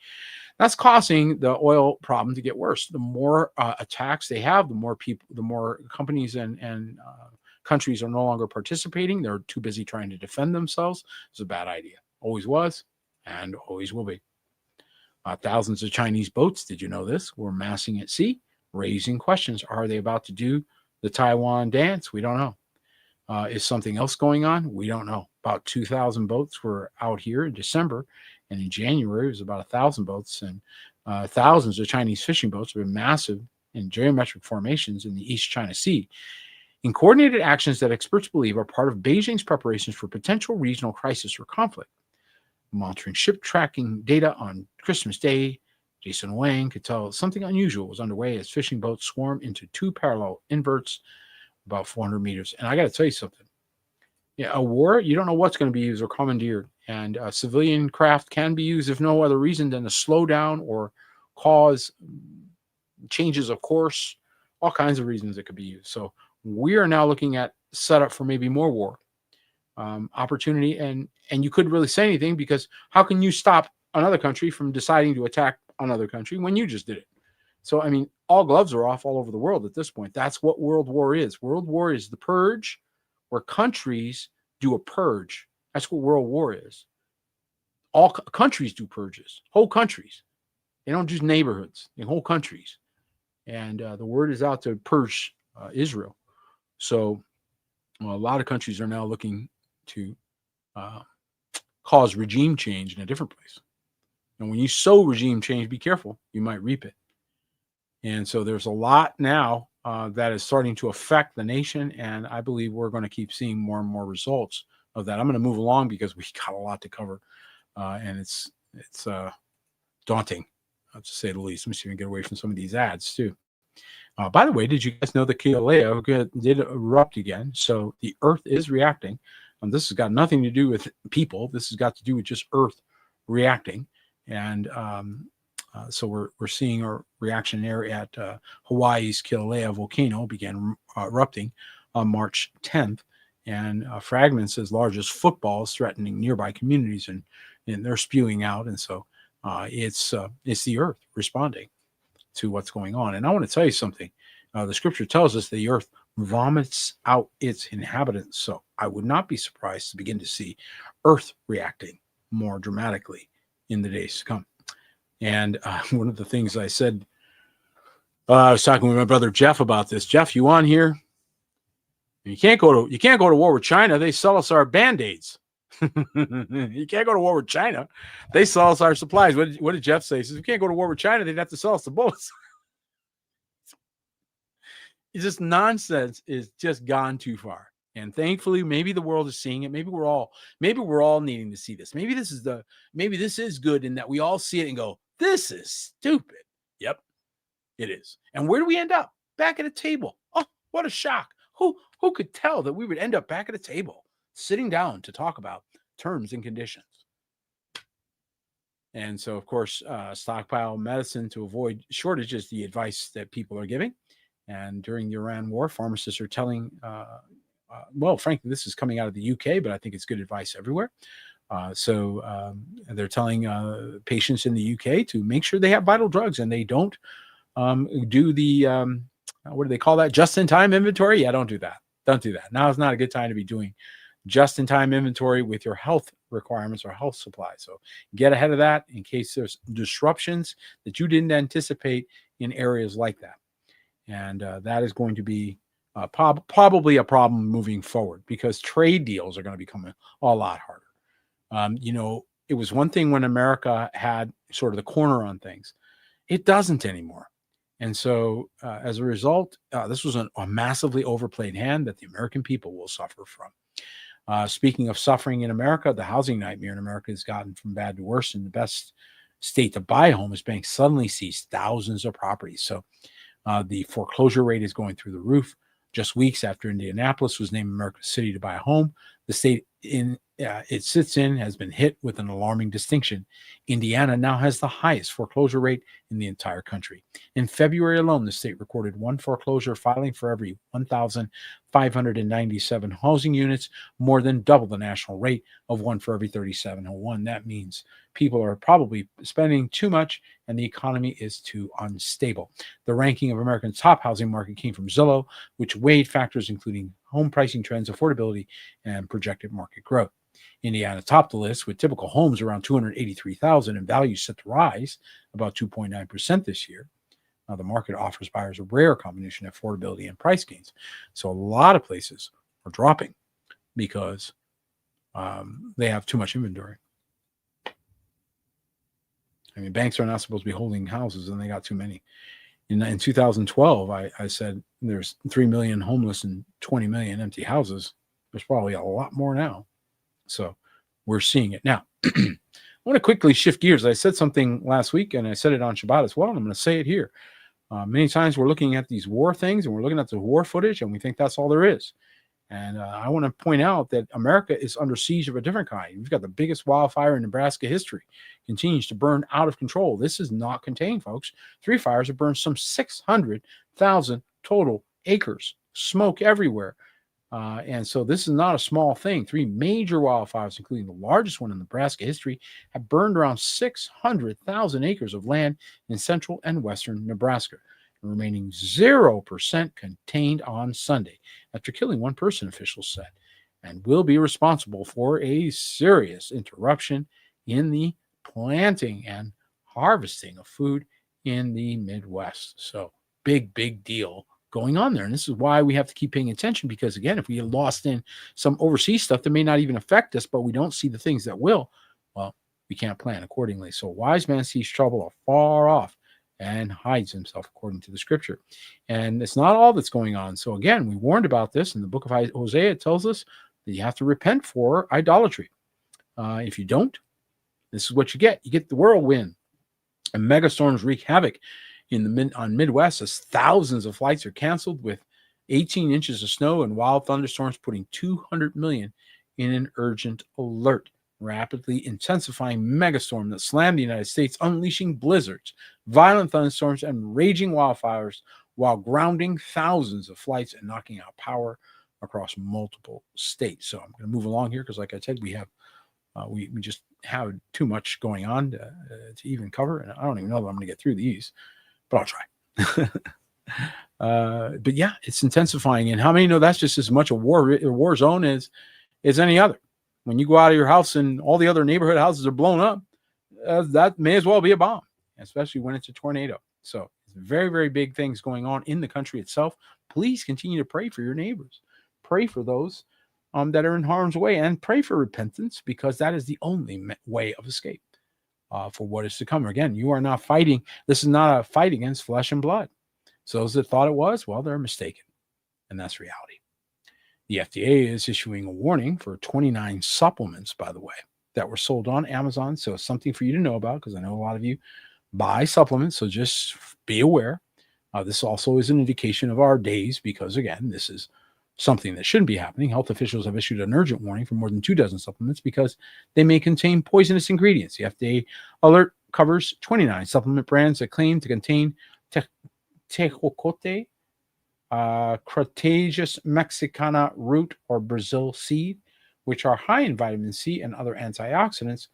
A: That's causing the oil problem to get worse. The more attacks they have, the more people, the more companies and countries are no longer participating. They're too busy trying to defend themselves. It's a bad idea. Always was and always will be. Thousands of Chinese boats, did you know this, were massing at sea, raising questions. Are they about to do the Taiwan dance? We don't know. Is something else going on? We don't know. About 2,000 boats were out here in December, and in January it was about 1,000 boats, and thousands of Chinese fishing boats have been massive in geometric formations in the East China Sea, in coordinated actions that experts believe are part of Beijing's preparations for potential regional crisis or conflict. Monitoring ship tracking data on Christmas Day, Jason Wang could tell something unusual was underway as fishing boats swarmed into 2 parallel inverts about 400 meters. And I got to tell you something. Yeah, a war, you don't know what's going to be used or commandeered. And civilian craft can be used if no other reason than to slow down or cause changes of course, all kinds of reasons it could be used. So we are now looking at setup for maybe more war opportunity. And you couldn't really say anything because how can you stop another country from deciding to attack another country when you just did it? So, I mean, all gloves are off all over the world at this point. That's what World War is. World War is the purge where countries do a purge. That's what World War is. All countries do purges, whole countries. They don't just neighborhoods, in whole countries. And the word is out to purge Israel. So a lot of countries are now looking to cause regime change in a different place. And when you sow regime change, be careful. You might reap it. And so there's a lot now that is starting to affect the nation. And I believe we're going to keep seeing more and more results of that. I'm going to move along because we got a lot to cover. And it's daunting, to say the least. Let me see if we can get away from some of these ads too. By the way, did you guys know that Kilauea did erupt again? So the Earth is reacting. And this has got nothing to do with people. This has got to do with just Earth reacting. And so we're seeing a reaction there at Hawaii's Kilauea volcano began erupting on March 10th, and fragments as large as footballs threatening nearby communities, and they're spewing out. And so it's the Earth responding to what's going on. And I want to tell you something. The scripture tells us the Earth vomits out its inhabitants. So I would not be surprised to begin to see Earth reacting more dramatically in the days to come. And one of the things I said, I was talking with my brother Jeff about this. Jeff, you on here? You can't go to war with China. They sell us our Band-Aids. You can't go to war with China. They sell us our supplies. What did Jeff say? He says, we can't go to war with China. They'd have to sell us the bullets. It's just nonsense is just gone too far. And thankfully, maybe the world is seeing it. Maybe we're all needing to see this. Maybe this is good in that we all see it and go, this is stupid. Yep, it is. And where do we end up? Back at a table. Oh, what a shock. Who could tell that we would end up back at a table, sitting down to talk about terms and conditions? And so, of course, stockpile medicine to avoid shortages, the advice that people are giving. And during the Iran war, pharmacists are telling, well, frankly, this is coming out of the UK, but I think it's good advice everywhere. So they're telling patients in the UK to make sure they have vital drugs and they don't do the, what do they call that? Just-in-time inventory? Yeah, don't do that. Don't do that. Now is not a good time to be doing just-in-time inventory with your health requirements or health supplies. So get ahead of that in case there's disruptions that you didn't anticipate in areas like that. And that is going to be probably a problem moving forward because trade deals are going to become a lot harder. It was one thing when America had sort of the corner on things. It doesn't anymore. And so as a result, this was a massively overplayed hand that the American people will suffer from. Speaking of suffering in America, the housing nightmare in America has gotten from bad to worse. And the best state to buy a home is banks suddenly seized thousands of properties. So the foreclosure rate is going through the roof. Just weeks after Indianapolis was named America's city to buy a home, the state it sits in has been hit with an alarming distinction. Indiana now has the highest foreclosure rate in the entire country. In February alone, the state recorded one foreclosure filing for every 1,597 housing units, more than double the national rate of one for every 3701. That means people are probably spending too much and the economy is too unstable. The ranking of America's top housing market came from Zillow, which weighed factors including home pricing trends, affordability, and projected market growth. Indiana topped the list with typical homes around $283,000 and values set to rise about 2.9% this year. Now, the market offers buyers a rare combination of affordability and price gains. So a lot of places are dropping because they have too much inventory. I mean, banks are not supposed to be holding houses and they got too many. In 2012, I said there's 3 million homeless and 20 million empty houses. There's probably a lot more now. So we're seeing it now. I want to quickly shift gears. I said something last week and I said it on Shabbat as well. And I'm going to say it here. Many times we're looking at these war things and we're looking at the war footage and we think that's all there is. And I want to point out that America is under siege of a different kind. We've got the biggest wildfire in Nebraska history, continues to burn out of control. This is not contained, folks. 3 fires have burned some 600,000 total acres, smoke everywhere. And so this is not a small thing. 3 major wildfires, including the largest one in Nebraska history, have burned around 600,000 acres of land in central and western Nebraska, remaining 0% contained on Sunday after killing 1 person, officials said, and will be responsible for a serious interruption in the planting and harvesting of food in the Midwest. So big deal going on there. And this is why we have to keep paying attention because, again, if we get lost in some overseas stuff that may not even affect us, but we don't see the things that will, well, we can't plan accordingly. So a wise man sees trouble afar off and hides himself, according to the scripture. And it's not all that's going on. So again, we warned about this in the book of Hosea. It tells us that you have to repent for idolatry. If you don't, this is what you get. You get the whirlwind. And megastorms wreak havoc on Midwest as thousands of flights are canceled with 18 inches of snow and wild thunderstorms putting 200 million in an urgent alert. Rapidly intensifying megastorm that slammed the United States, unleashing blizzards, violent thunderstorms, and raging wildfires while grounding thousands of flights and knocking out power across multiple states. So I'm going to move along here because, like I said, we just have too much going on to even cover, and I don't even know that I'm going to get through these, but I'll try. But yeah, it's intensifying, and how many know that's just as much a war zone as any other? When you go out of your house and all the other neighborhood houses are blown up, that may as well be a bomb, especially when it's a tornado. So it's very big things going on in the country itself. Please continue to pray for your neighbors. Pray for those that are in harm's way, and pray for repentance, because that is the only way of escape for what is to come. Again, you are not fighting. This is not a fight against flesh and blood. So those that thought it was, well, they're mistaken. And that's reality. The FDA is issuing a warning for 29 supplements, by the way, that were sold on Amazon. So it's something for you to know about, because I know a lot of you buy supplements. So just be aware. This also is an indication of our days, because, again, this is something that shouldn't be happening. Health officials have issued an urgent warning for more than 24 supplements because they may contain poisonous ingredients. The FDA alert covers 29 supplement brands that claim to contain tejocote, Crataegus mexicana root or Brazil seed, which are high in vitamin C and other antioxidants.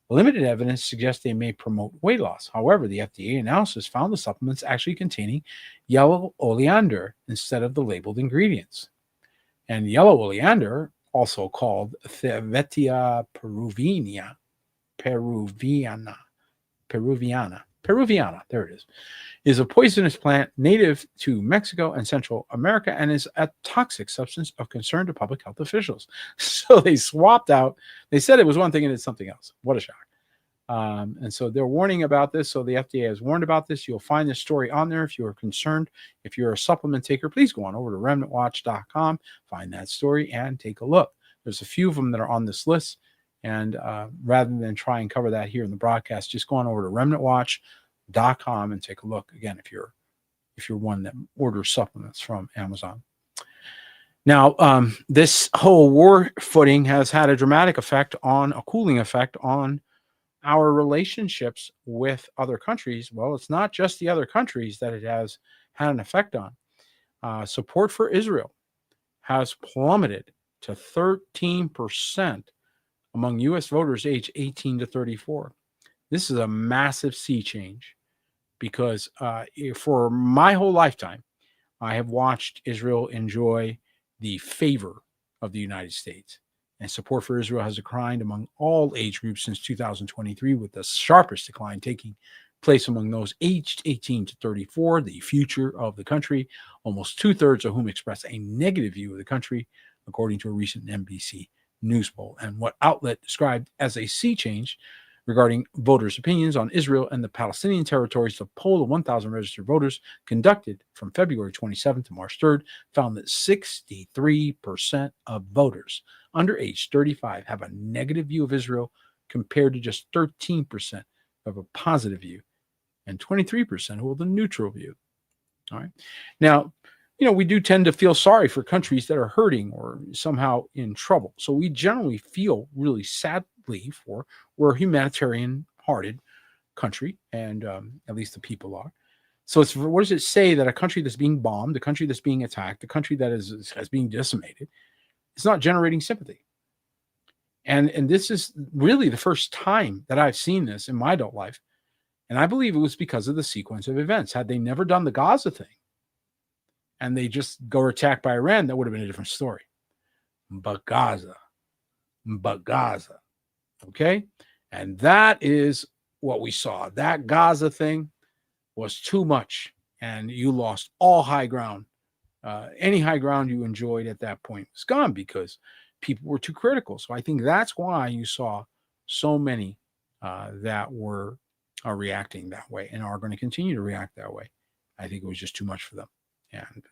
A: Limited evidence suggests they may promote weight loss. However, the FDA analysis found the supplements actually containing yellow oleander instead of the labeled ingredients. And yellow oleander, also called Thevetia peruviana, there it is a poisonous plant native to Mexico and Central America, and is a toxic substance of concern to public health officials. So they swapped out. They said it was one thing and it's something else. What a shock. And so they're warning about this. So the FDA has warned about this. You'll find this story on there if you are concerned. If you're a supplement taker, please go on over to remnantwatch.com, find that story, and take a look. There's a few of them that are on this list. And rather than try and cover that here in the broadcast, just go on over to remnantwatch.com and take a look. Again, if you're one that orders supplements from Amazon. Now, this whole war footing has had a dramatic effect on a cooling effect on our relationships with other countries. Well, it's not just the other countries that it has had an effect on. Support for Israel has plummeted to 13% among U.S. voters aged 18 to 34. This is a massive sea change, because for my whole lifetime, I have watched Israel enjoy the favor of the United States. And support for Israel has declined among all age groups since 2023, with the sharpest decline taking place among those aged 18 to 34, the future of the country, almost 2/3 of whom express a negative view of the country, according to a recent NBC News poll. And what outlet described as a sea change regarding voters' opinions on Israel and the Palestinian territories, the poll of 1,000 registered voters conducted from February 27th to March 3rd found that 63% of voters under age 35 have a negative view of Israel, compared to just 13% of a positive view and 23% who hold a neutral view. All right. Now, we do tend to feel sorry for countries that are hurting or somehow in trouble. So we generally feel really sadly for, we're a humanitarian-hearted country, and at least the people are. So what does it say that a country that's being bombed, a country that's being attacked, a country that is being decimated, it's not generating sympathy? And this is really the first time that I've seen this in my adult life. And I believe it was because of the sequence of events. Had they never done the Gaza thing, and they just go attacked by Iran, that would have been a different story. But Gaza, okay? And that is what we saw. That Gaza thing was too much, and you lost all high ground. Any high ground you enjoyed at that point was gone, because people were too critical. So I think that's why you saw so many that were reacting that way and are going to continue to react that way. I think it was just too much for them, and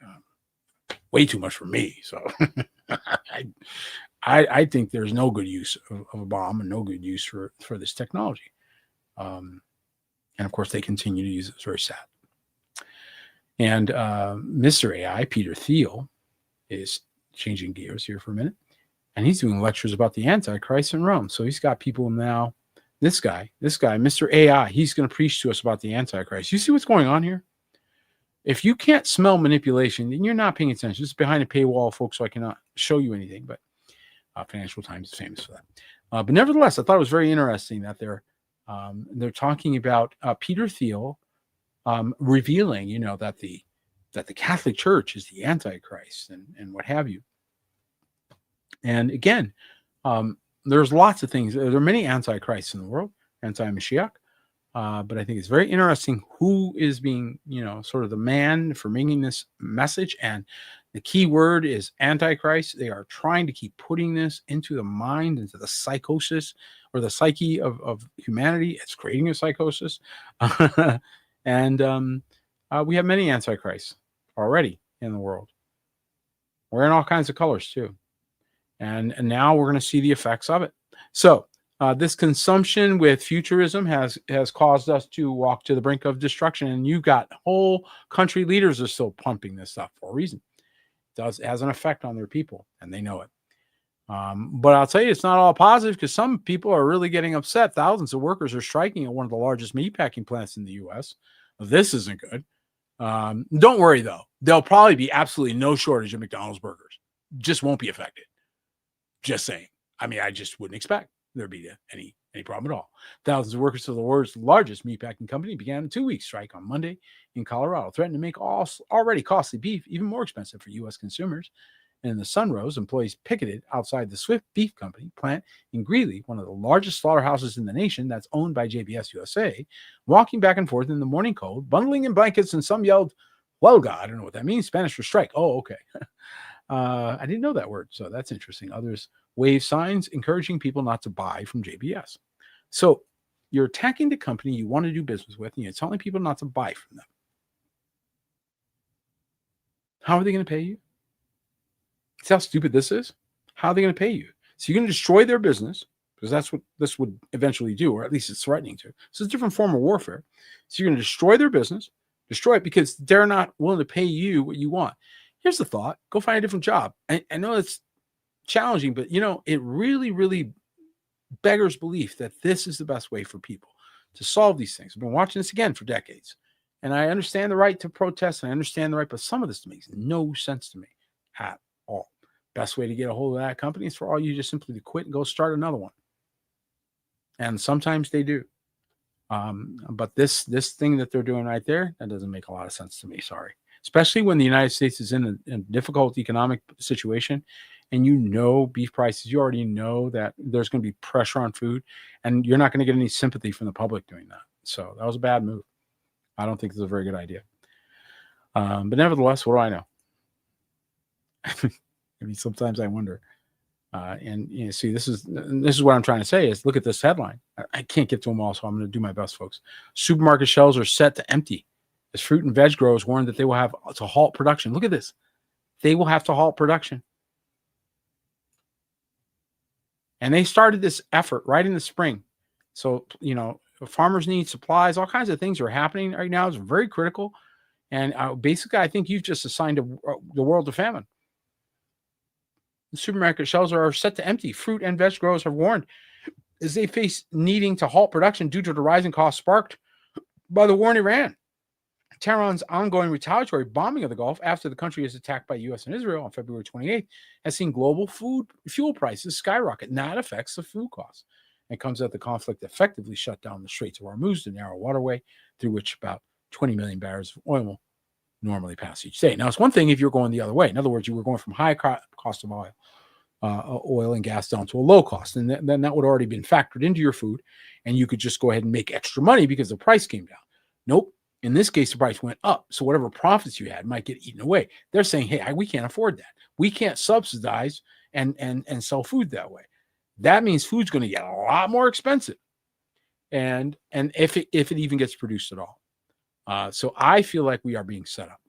A: way too much for me. So I think there's no good use of a bomb and no good use for this technology. And of course, they continue to use it. It's very sad. And Mr. AI, Peter Thiel, is changing gears here for a minute. And he's doing lectures about the Antichrist in Rome. So he's got people now. This guy, Mr. AI, he's going to preach to us about the Antichrist. You see what's going on here? If you can't smell manipulation, then you're not paying attention. It's behind a paywall, folks, so I cannot show you anything. But Financial Times is famous for that. But nevertheless, I thought it was very interesting that they're talking about Peter Thiel revealing, that the Catholic Church is the Antichrist and what have you. And again, there's lots of things. There are many Antichrists in the world, anti-Mashiach. But I think it's very interesting who is being, sort of the man for making this message. And The key word is Antichrist. They are trying to keep putting this into the mind, into the psychosis or the psyche of humanity. It's creating a psychosis. And we have many Antichrists already in the world. We're in all kinds of colors too. And now we're going to see the effects of it. So this consumption with futurism has caused us to walk to the brink of destruction. And you've got whole country leaders are still pumping this stuff for a reason. It has an effect on their people, and they know it. But I'll tell you, it's not all positive because some people are really getting upset. Thousands of workers are striking at one of the largest meatpacking plants in the U.S. This isn't good. Don't worry, though. There'll probably be absolutely no shortage of McDonald's burgers. Just won't be affected. Just saying. I mean, I just wouldn't expect there'd be any problem at all. Thousands of workers of the world's largest meatpacking company began a 2-week strike on Monday in Colorado, threatening to make already costly beef even more expensive for U.S. consumers. And in the sun rose, employees picketed outside the Swift Beef Company plant in Greeley, one of the largest slaughterhouses in the nation that's owned by JBS USA, walking back and forth in the morning cold, bundling in blankets, and some yelled, "Huelga." I don't know what that means. Spanish for strike. Oh, okay. I didn't know that word, so that's interesting. Others wave signs encouraging people not to buy from JBS. So you're attacking the company you want to do business with, and you're telling people not to buy from them. How are they going to pay you? See how stupid this is? How are they going to pay you? So you're going to destroy their business, because that's what this would eventually do, or at least it's threatening to. So it's a different form of warfare. So you're going to destroy their business, destroy it because they're not willing to pay you what you want. Here's the thought. Go find a different job. I know it's challenging, but it really, really beggars belief that this is the best way for people to solve these things. I've been watching this again for decades, and I understand the right to protest, and I understand the right, but some of this makes no sense to me at all. Best way to get a hold of that company is for all you just simply to quit and go start another one. And sometimes they do. But this thing that they're doing right there, that doesn't make a lot of sense to me. Sorry. Especially when the United States is in a difficult economic situation, and beef prices, you already know that there's going to be pressure on food, and you're not going to get any sympathy from the public doing that. So that was a bad move. I don't think it's a very good idea. But nevertheless, what do I know? I mean, sometimes I wonder. And see, this is what I'm trying to say is look at this headline. I can't get to them all, so I'm going to do my best, folks. Supermarket shelves are set to empty as fruit and veg growers warn that they will have to halt production. Look at this. They will have to halt production. And they started this effort right in the spring. So, farmers need supplies. All kinds of things are happening right now. It's very critical. And basically, I think you've just assigned the world to famine. The supermarket shelves are set to empty. Fruit and veg growers have warned as they face needing to halt production due to the rising costs sparked by the war in Iran. Tehran's ongoing retaliatory bombing of the Gulf after the country is attacked by U.S. and Israel on February 28th has seen global fuel prices skyrocket. And that affects the food costs. It comes out the conflict effectively shut down the Straits of Hormuz, the narrow waterway through which about 20 million barrels of oil normally pass each day. Now, it's one thing if you're going the other way. In other words, you were going from high cost of oil and gas down to a low cost. And then that would already been factored into your food, and you could just go ahead and make extra money because the price came down. Nope. In this case, the price went up. So whatever profits you had might get eaten away. They're saying, hey, we can't afford that. We can't subsidize and sell food that way. That means food's going to get a lot more expensive. And if it even gets produced at all. So I feel like we are being set up.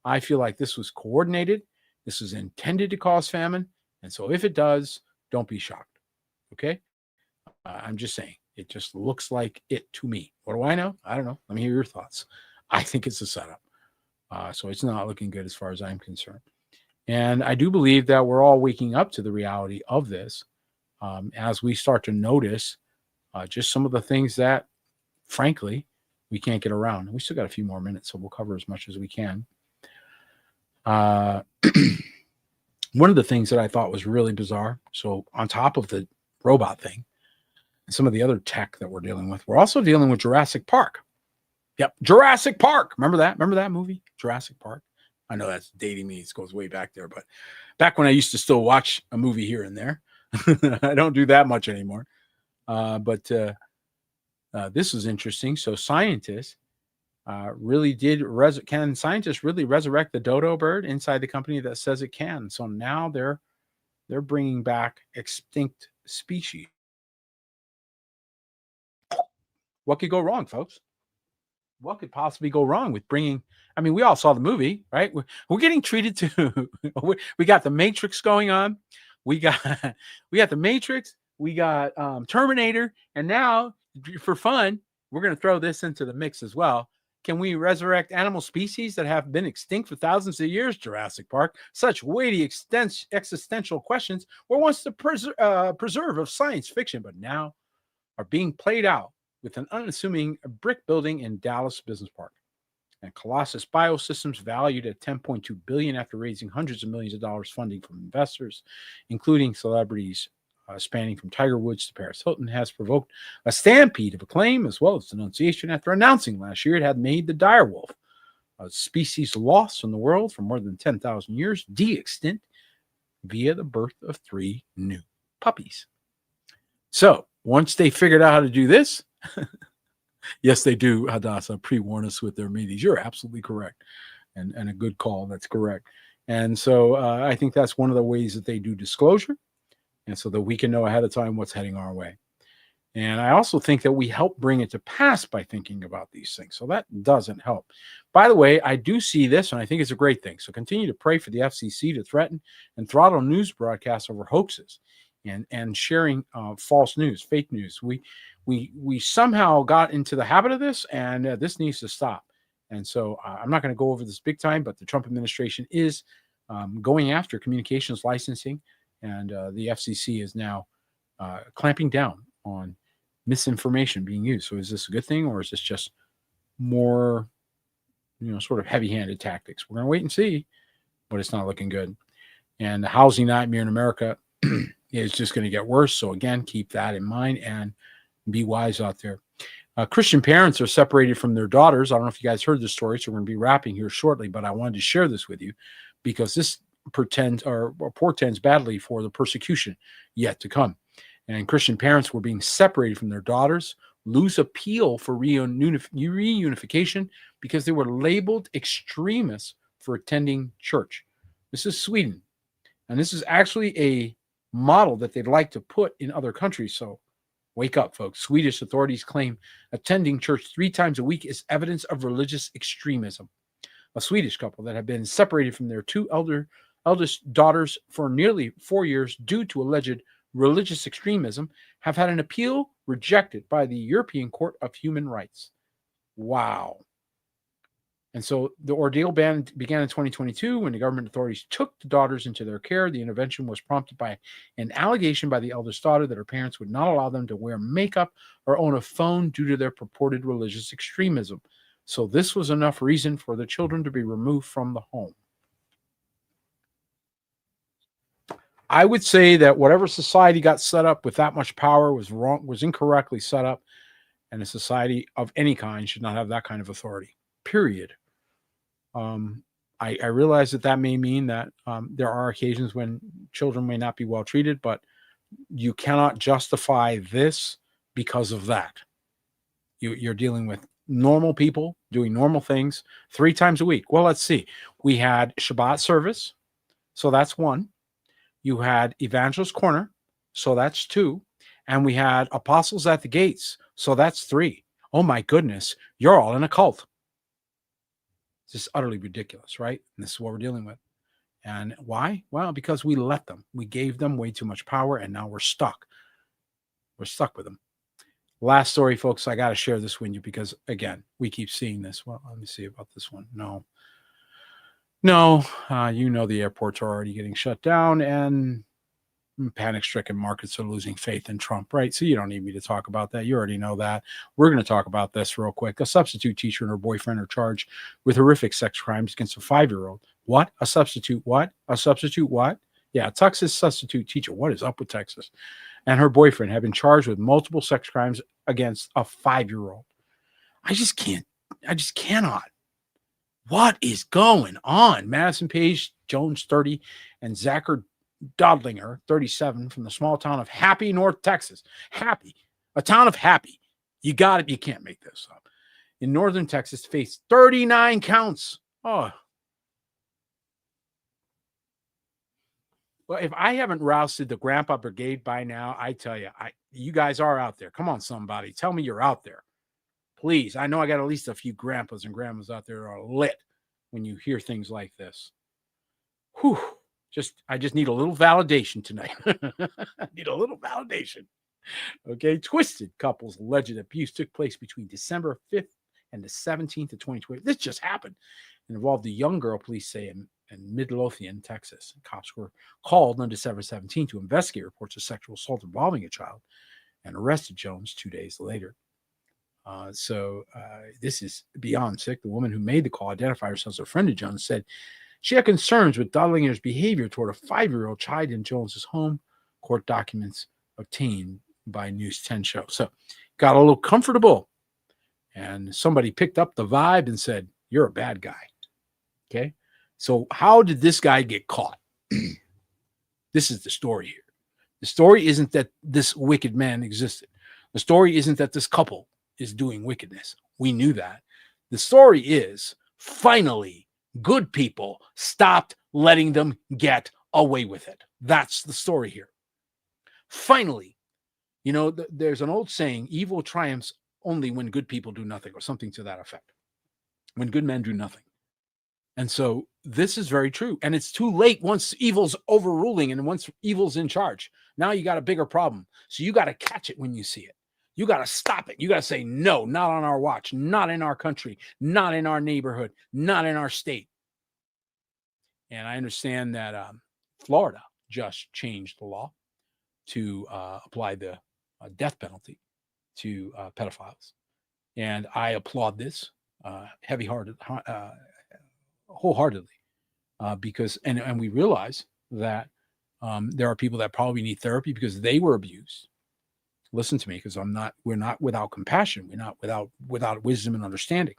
A: I feel like this was coordinated. This was intended to cause famine. And so if it does, don't be shocked. Okay? I'm just saying. It just looks like it to me. What do I know? I don't know. Let me hear your thoughts. I think it's a setup. So it's not looking good as far as I'm concerned. And I do believe that we're all waking up to the reality of this as we start to notice just some of the things that, frankly, we can't get around. And we still got a few more minutes, so we'll cover as much as we can. One of the things that I thought was really bizarre, so on top of the robot thing, and some of the other tech that we're dealing with, we're also dealing with Jurassic Park. Yep, Jurassic Park. Remember that? Remember that movie, Jurassic Park? I know that's dating me. It goes way back there, but back when I used to still watch a movie here and there. I don't do that much anymore. But this is interesting. So scientists really did. Can scientists really resurrect the dodo bird inside the company that says it can? So now they're bringing back extinct species. What could go wrong, folks? What could possibly go wrong with bringing? I mean, we all saw the movie, right? We're getting treated to. We got the Matrix going on. We got we got the Matrix. We got Terminator, and now for fun, we're going to throw this into the mix as well. Can we resurrect animal species that have been extinct for thousands of years? Jurassic Park. Such weighty existential questions were once the preserve of science fiction, but now are being played out with an unassuming brick building in Dallas Business Park. And Colossus Biosystems, valued at $10.2 billion after raising hundreds of millions of dollars funding from investors, including celebrities spanning from Tiger Woods to Paris Hilton, has provoked a stampede of acclaim as well as denunciation after announcing last year it had made the direwolf, a species lost from the world for more than 10,000 years, de-extinct via the birth of 3 new puppies. So once they figured out how to do this, yes, they do, Hadassah, pre-warn us with their meetings. You're absolutely correct. And a good call. That's correct. And so I think that's one of the ways that they do disclosure. And so that we can know ahead of time what's heading our way. And I also think that we help bring it to pass by thinking about these things. So that doesn't help. By the way, I do see this, and I think it's a great thing. So continue to pray for the FCC to threaten and throttle news broadcasts over hoaxes and sharing false news, fake news. We somehow got into the habit of this, and this needs to stop. And so I'm not going to go over this big time, but the Trump administration is going after communications licensing, and the FCC is now clamping down on misinformation being used. So is this a good thing, or is this just more, sort of heavy-handed tactics? We're going to wait and see, but it's not looking good. And the housing nightmare in America is just going to get worse. So again, keep that in mind and be wise out there. Christian parents are separated from their daughters. I don't know if you guys heard this story, so we're going to be wrapping here shortly, but I wanted to share this with you because this portends badly for the persecution yet to come. And Christian parents were being separated from their daughters, lose appeal for reunification because they were labeled extremists for attending church. This is Sweden. And this is actually a model that they'd like to put in other countries. So wake up, folks. Swedish authorities claim attending church 3 times a week is evidence of religious extremism. A Swedish couple that had been separated from their 2 eldest daughters for nearly 4 years due to alleged religious extremism have had an appeal rejected by the European Court of Human Rights. Wow. And so the ordeal began in 2022 when the government authorities took the daughters into their care. The intervention was prompted by an allegation by the eldest daughter that her parents would not allow them to wear makeup or own a phone due to their purported religious extremism. So this was enough reason for the children to be removed from the home. I would say that whatever society got set up with that much power was wrong, was incorrectly set up, and a society of any kind should not have that kind of authority. Period. I realize that may mean that there are occasions when children may not be well treated, but you cannot justify this because of that. You're dealing with normal people doing normal things 3 times a week. Well, let's see. We had Shabbat service, so that's 1. You had Evangelist Corner, so that's 2. And we had Apostles at the Gates, so that's 3. Oh my goodness, you're all in a cult. It's just utterly ridiculous, right? And this is what we're dealing with. And why? Well, because we let them. We gave them way too much power, and now we're stuck. We're stuck with them. Last story, folks, I got to share this with you because, again, we keep seeing this. Well, let me see about this one. No, the airports are already getting shut down, and panic-stricken markets are losing faith in Trump, right? So you don't need me to talk about that. You already know that. We're going to talk about this real quick. A substitute teacher and her boyfriend are charged with horrific sex crimes against a 5-year-old. What? A substitute what? A substitute what? Yeah, Texas substitute teacher. What is up with Texas? And her boyfriend have been charged with multiple sex crimes against a 5-year-old. I just cannot. What is going on? Madison Page Jones, 30, and Zachary Dodlinger, 37, from the small town of Happy, North Texas. Happy, a town of Happy. You got it. You can't make this up. in northern Texas faced 39 counts. Oh. Well, if I haven't rousted the Grandpa Brigade by now, I tell you, you guys are out there. Come on, somebody. Tell me you're out there. Please. I know I got at least a few grandpas and grandmas out there that are lit when you hear things like this. Whew. I just need a little validation tonight. I need a little validation. Okay. Twisted couples alleged abuse took place between December 5th and the 17th of 2020. This just happened. It involved a young girl, police say, in Midlothian, Texas. Cops were called on December 17th to investigate reports of sexual assault involving a child and arrested Jones 2 days later. This is beyond sick. The woman who made the call identified herself as a friend of Jones, said she had concerns with Dudlinger's behavior toward a 5-year-old child in Jones's home. Court documents obtained by News 10 show. So got a little comfortable, and somebody picked up the vibe and said, "You're a bad guy." Okay. So how did this guy get caught? This is the story here. The story isn't that this wicked man existed. The story isn't that this couple is doing wickedness. We knew that. The story is finally good people stopped letting them get away with it. That's the story here. Finally, there's an old saying, evil triumphs only when good people do nothing, or something to that effect. When good men do nothing. And so this is very true. And it's too late once evil's overruling and once evil's in charge. Now you got a bigger problem. So you got to catch it when you see it. You got to stop it. You got to say, no, not on our watch, not in our country, not in our neighborhood, not in our state. And I understand that Florida just changed the law to apply the death penalty to pedophiles. And I applaud this wholeheartedly, because we realize that there are people that probably need therapy because they were abused. Listen to me, because we're not without compassion. We're not without wisdom and understanding.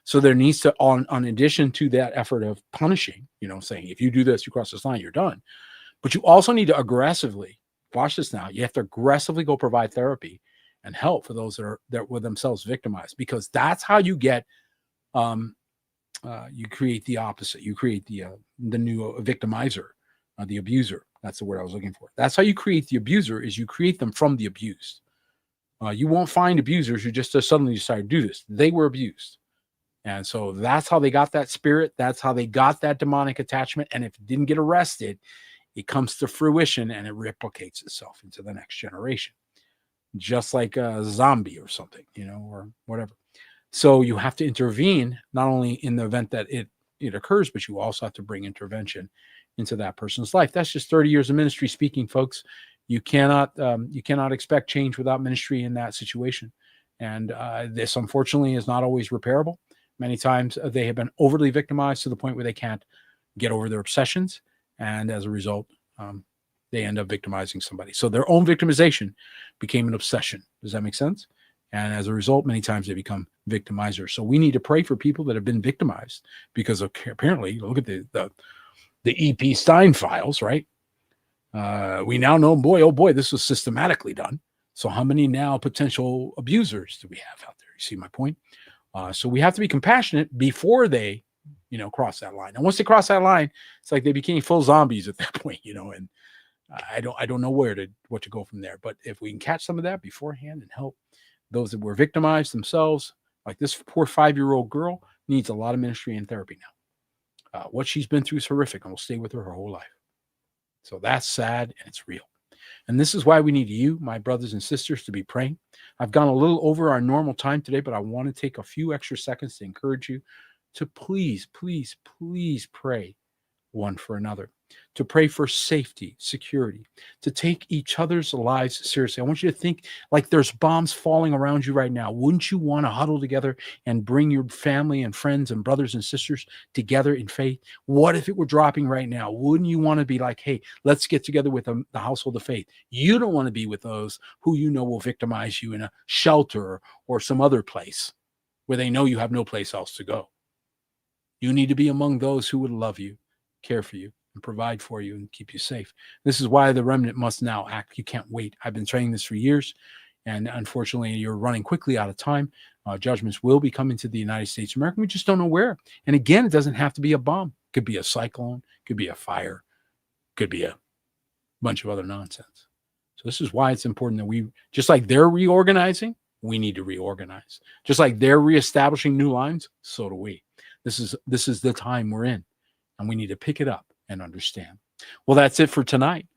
A: So there needs to, on addition to that effort of punishing, saying, if you do this, you cross this line, you're done. But you also need to aggressively, watch this now, you have to aggressively go provide therapy and help for those that were themselves victimized, because that's how you get, you create the opposite. You create the new victimizer, the abuser. That's the word I was looking for. That's how you create the abuser, is you create them from the abused. You won't find abusers who just suddenly decide to do this. They were abused. And so that's how they got that spirit. That's how they got that demonic attachment. And if it didn't get arrested, it comes to fruition and it replicates itself into the next generation, just like a zombie or something, or whatever. So you have to intervene, not only in the event that it occurs, but you also have to bring intervention into that person's life. That's just 30 years of ministry speaking, folks. You cannot expect change without ministry in that situation. And this, unfortunately, is not always repairable. Many times they have been overly victimized to the point where they can't get over their obsessions. And as a result, they end up victimizing somebody. So their own victimization became an obsession. Does that make sense? And as a result, many times they become victimizers. So we need to pray for people that have been victimized, because apparently, look at the E.P. Stein files, right? We now know, oh boy, this was systematically done. So how many now potential abusers do we have out there? You see my point? So we have to be compassionate before they, cross that line. And once they cross that line, it's like they became full zombies at that point, and I don't know what to go from there. But if we can catch some of that beforehand and help those that were victimized themselves, like this poor 5-year-old girl needs a lot of ministry and therapy now. What she's been through is horrific and will stay with her whole life. So that's sad and it's real. And this is why we need you, my brothers and sisters, to be praying. I've gone a little over our normal time today, but I want to take a few extra seconds to encourage you to please, please, please pray one for another, to pray for safety, security, to take each other's lives seriously. I want you to think like there's bombs falling around you right now. Wouldn't you want to huddle together and bring your family and friends and brothers and sisters together in faith? What if it were dropping right now? Wouldn't you want to be like, hey, let's get together with the household of faith? You don't want to be with those who will victimize you in a shelter or some other place where they know you have no place else to go. You need to be among those who would love you, care for you, and provide for you and keep you safe. This is why the remnant must now act. You can't wait. I've been saying this for years, and unfortunately, you're running quickly out of time. Judgments will be coming to the United States of America. We just don't know where. And again, it doesn't have to be a bomb. It could be a cyclone, could be a fire, could be a bunch of other nonsense. So this is why it's important that we, just like they're reorganizing, we need to reorganize. Just like they're reestablishing new lines, so do we. This is the time we're in, and we need to pick it up and understand. Well, that's it for tonight.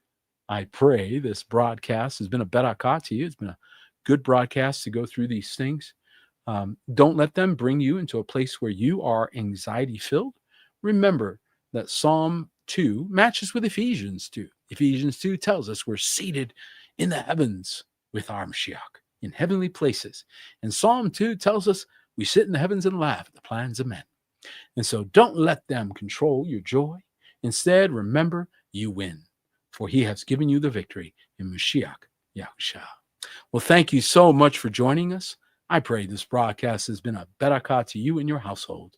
A: I pray this broadcast has been a berakah to you. It's been a good broadcast to go through these things. Don't let them bring you into a place where you are anxiety-filled. Remember that Psalm 2 matches with Ephesians 2. Ephesians 2 tells us we're seated in the heavens with our Mashiach, in heavenly places. And Psalm 2 tells us we sit in the heavens and laugh at the plans of men. And so don't let them control your joy. Instead, remember you win, for he has given you the victory in Mashiach Yahushua. Well, thank you so much for joining us. I pray this broadcast has been a berakah to you and your household.